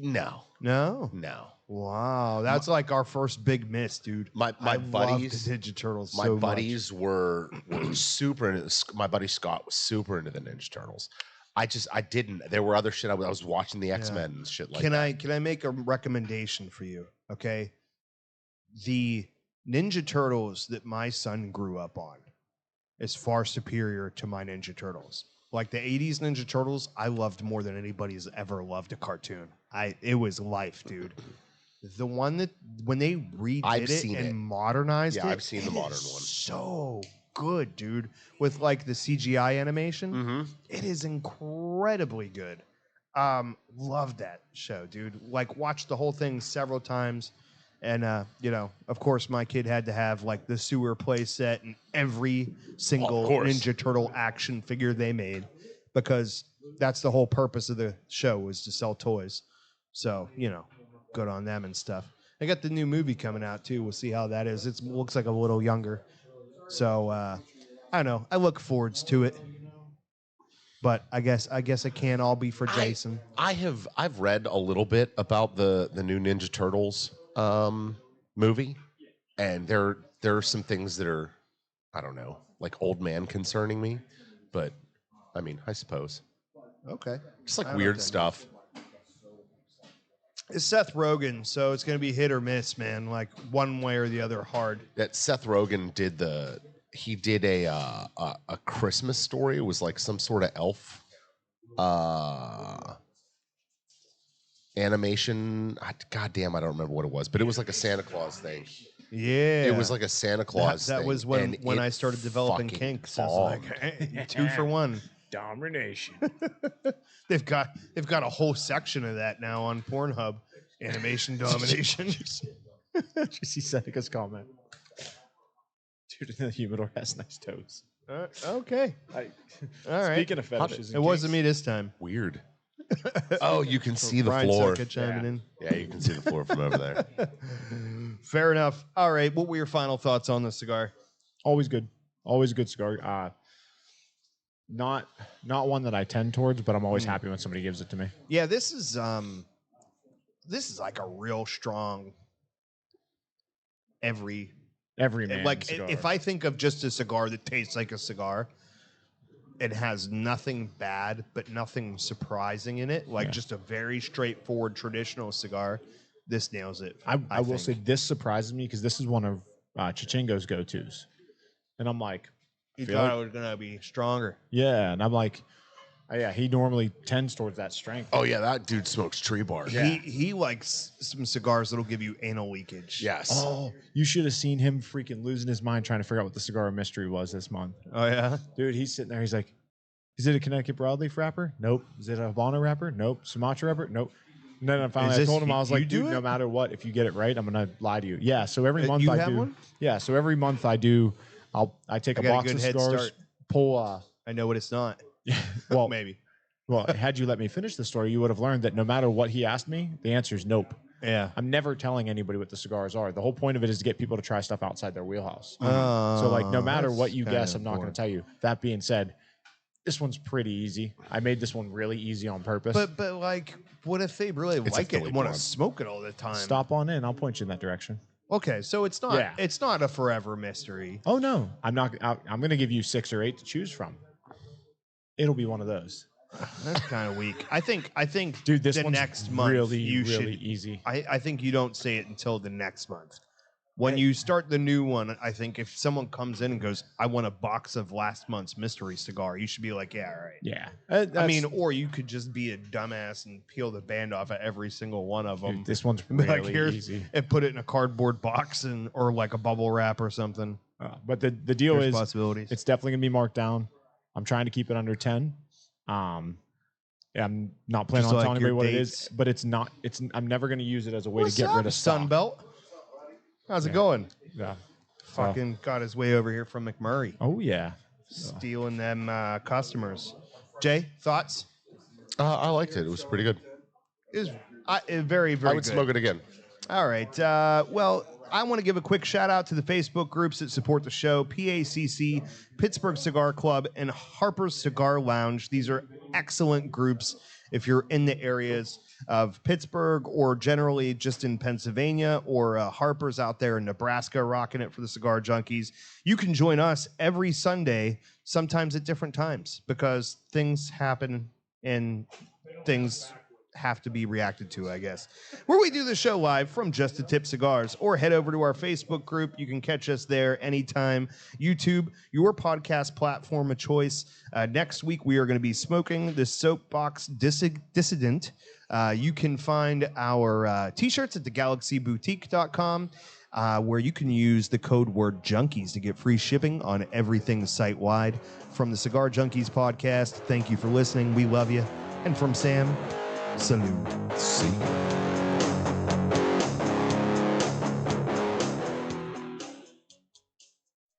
No. No. Wow, that's like our first big miss, dude. My I loved buddies, the Ninja Turtles. my so buddies were super into this. My buddy Scott was super into the Ninja Turtles. I didn't. There were other shit. I was watching the X-Men and shit like that. Can I make a recommendation for you? Okay, the Ninja Turtles that my son grew up on is far superior to my Ninja Turtles. Like the '80s Ninja Turtles, I loved more than anybody's ever loved a cartoon. It was life, dude. The one that when they redid I've it seen and it. modernized Yeah, it, I've seen the it modern is one. So good, dude. With like the CGI animation, Mm-hmm. it is incredibly good. Love that show, dude. Like watched the whole thing several times. And you know, of course, my kid had to have like the sewer play set and every single course. Ninja Turtle action figure they made, because that's the whole purpose of the show, was to sell toys. So, you know, good on them and stuff. They got the new movie coming out too. We'll see how that is. It looks like a little younger. So I don't know. I look forwards to it. But I guess it can't all be for Jason. I've read a little bit about the new Ninja Turtles movie, and there are some things that are, I don't know, like old man concerning me, but I mean, I suppose Okay. just like I don't weird know. stuff. It's Seth Rogen, so it's going to be hit or miss, man. Like one way or the other, hard. That Seth Rogen did a Christmas story. It was like some sort of elf animation. God damn, I don't remember what it was, but it was like a Santa Claus thing. Yeah. It was like a Santa Claus that thing. was and when it I started developing fucking kinks. I was like, bombed. hey, 2 for 1. Domination. They've got a whole section of that now on Pornhub. Animation domination. Did you see Seneca's comment? Dude, the humidor has nice toes. Okay. All right. Speaking of fetishes, It wasn't me this time. Weird. Oh, you can see the Brian floor. Seneca chiming in. Yeah, you can see the floor from over there. Fair enough. All right. What were your final thoughts on the cigar? Always good. Always a good cigar. Not one that I tend towards, but I'm always happy when somebody gives it to me. Yeah, this is like a real strong Every man like cigar. if I think of just a cigar that tastes like a cigar, it has nothing bad but nothing surprising in it, like just a very straightforward traditional cigar. This nails it. I will think. say this surprises me because this is one of Chichingo's go-tos, and I'm like, You feel thought like- it was gonna be stronger. yeah, and I'm like, yeah, he normally tends towards that strength. Oh yeah, that dude smokes tree bark. He likes some cigars that'll give you anal leakage. Yes. Oh, you should have seen him freaking losing his mind trying to figure out what the cigar mystery was this month. Oh yeah. Dude, he's sitting there. He's like, is it a Connecticut broadleaf wrapper? Nope. Is it a Habano wrapper? Nope. Sumatra wrapper? Nope. And then finally I told him, I was like, dude, no matter what, if you get it right, I'm going to lie to you. Yeah. So every month you I have do. one? Yeah. So every month I do, I take I a got a box good of head cigars, start. pull, I know what it's not. well, Maybe. well, had you let me finish the story, you would have learned that no matter what he asked me, the answer is nope. Yeah. I'm never telling anybody what the cigars are. The whole point of it is to get people to try stuff outside their wheelhouse. Oh, So like, no matter what you that's guess, kinda I'm not going to important. tell you. That being said, This one's pretty easy. I made this one really easy on purpose. But like, what if they really It's a like it Philly and want to club. smoke it all the time? Stop on in. I'll point you in that direction. Okay, so it's not. Yeah. It's not a forever mystery. Oh no, I'm not. I'm going to give you 6 or 8 to choose from. It'll be one of those. That's kind of weak. I think, Dude, this the one's next month really, you really should. easy. I think you don't say it until the next month. When you start the new one, I think if someone comes in and goes, "I want a box of last month's mystery cigar," you should be like, "Yeah, all right." Yeah. I mean, or you could just be a dumbass and peel the band off of every single one of them. dude, this one's Be like, really "Here's-" easy. and put it in a cardboard box and or like a bubble wrap or something. But the deal There's is, possibilities. it's definitely going to be marked down. I'm trying to keep it under 10. Yeah, I'm not planning Just on like telling your anybody what it dates. is, but it's not. I'm never going to use it as a way What's to get up, rid of stock. Sunbelt? How's it going? Yeah. Fucking got his way over here from McMurray, Oh yeah. stealing them customers. Jay, thoughts? I liked it. It was pretty good. It was very, very I would good. smoke it again. All right. Well, I want to give a quick shout out to the Facebook groups that support the show: PACC, Pittsburgh Cigar Club, and Harper's Cigar Lounge. These are excellent groups if you're in the areas of Pittsburgh or generally just in Pennsylvania, or Harper's out there in Nebraska rocking it for the Cigar Junkies. You can join us every Sunday, sometimes at different times, because things happen and things have to be reacted to, I guess. Where we do the show live from Just a Tip Cigars, or head over to our Facebook group. You can catch us there anytime. YouTube, your podcast platform of choice. Next week, we are going to be smoking the Soapbox Dissident. You can find our t-shirts at thegalaxyboutique.com, where you can use the code word junkies to get free shipping on everything site-wide. From the Cigar Junkies podcast, thank you for listening. We love you. And from Sam, salute. See.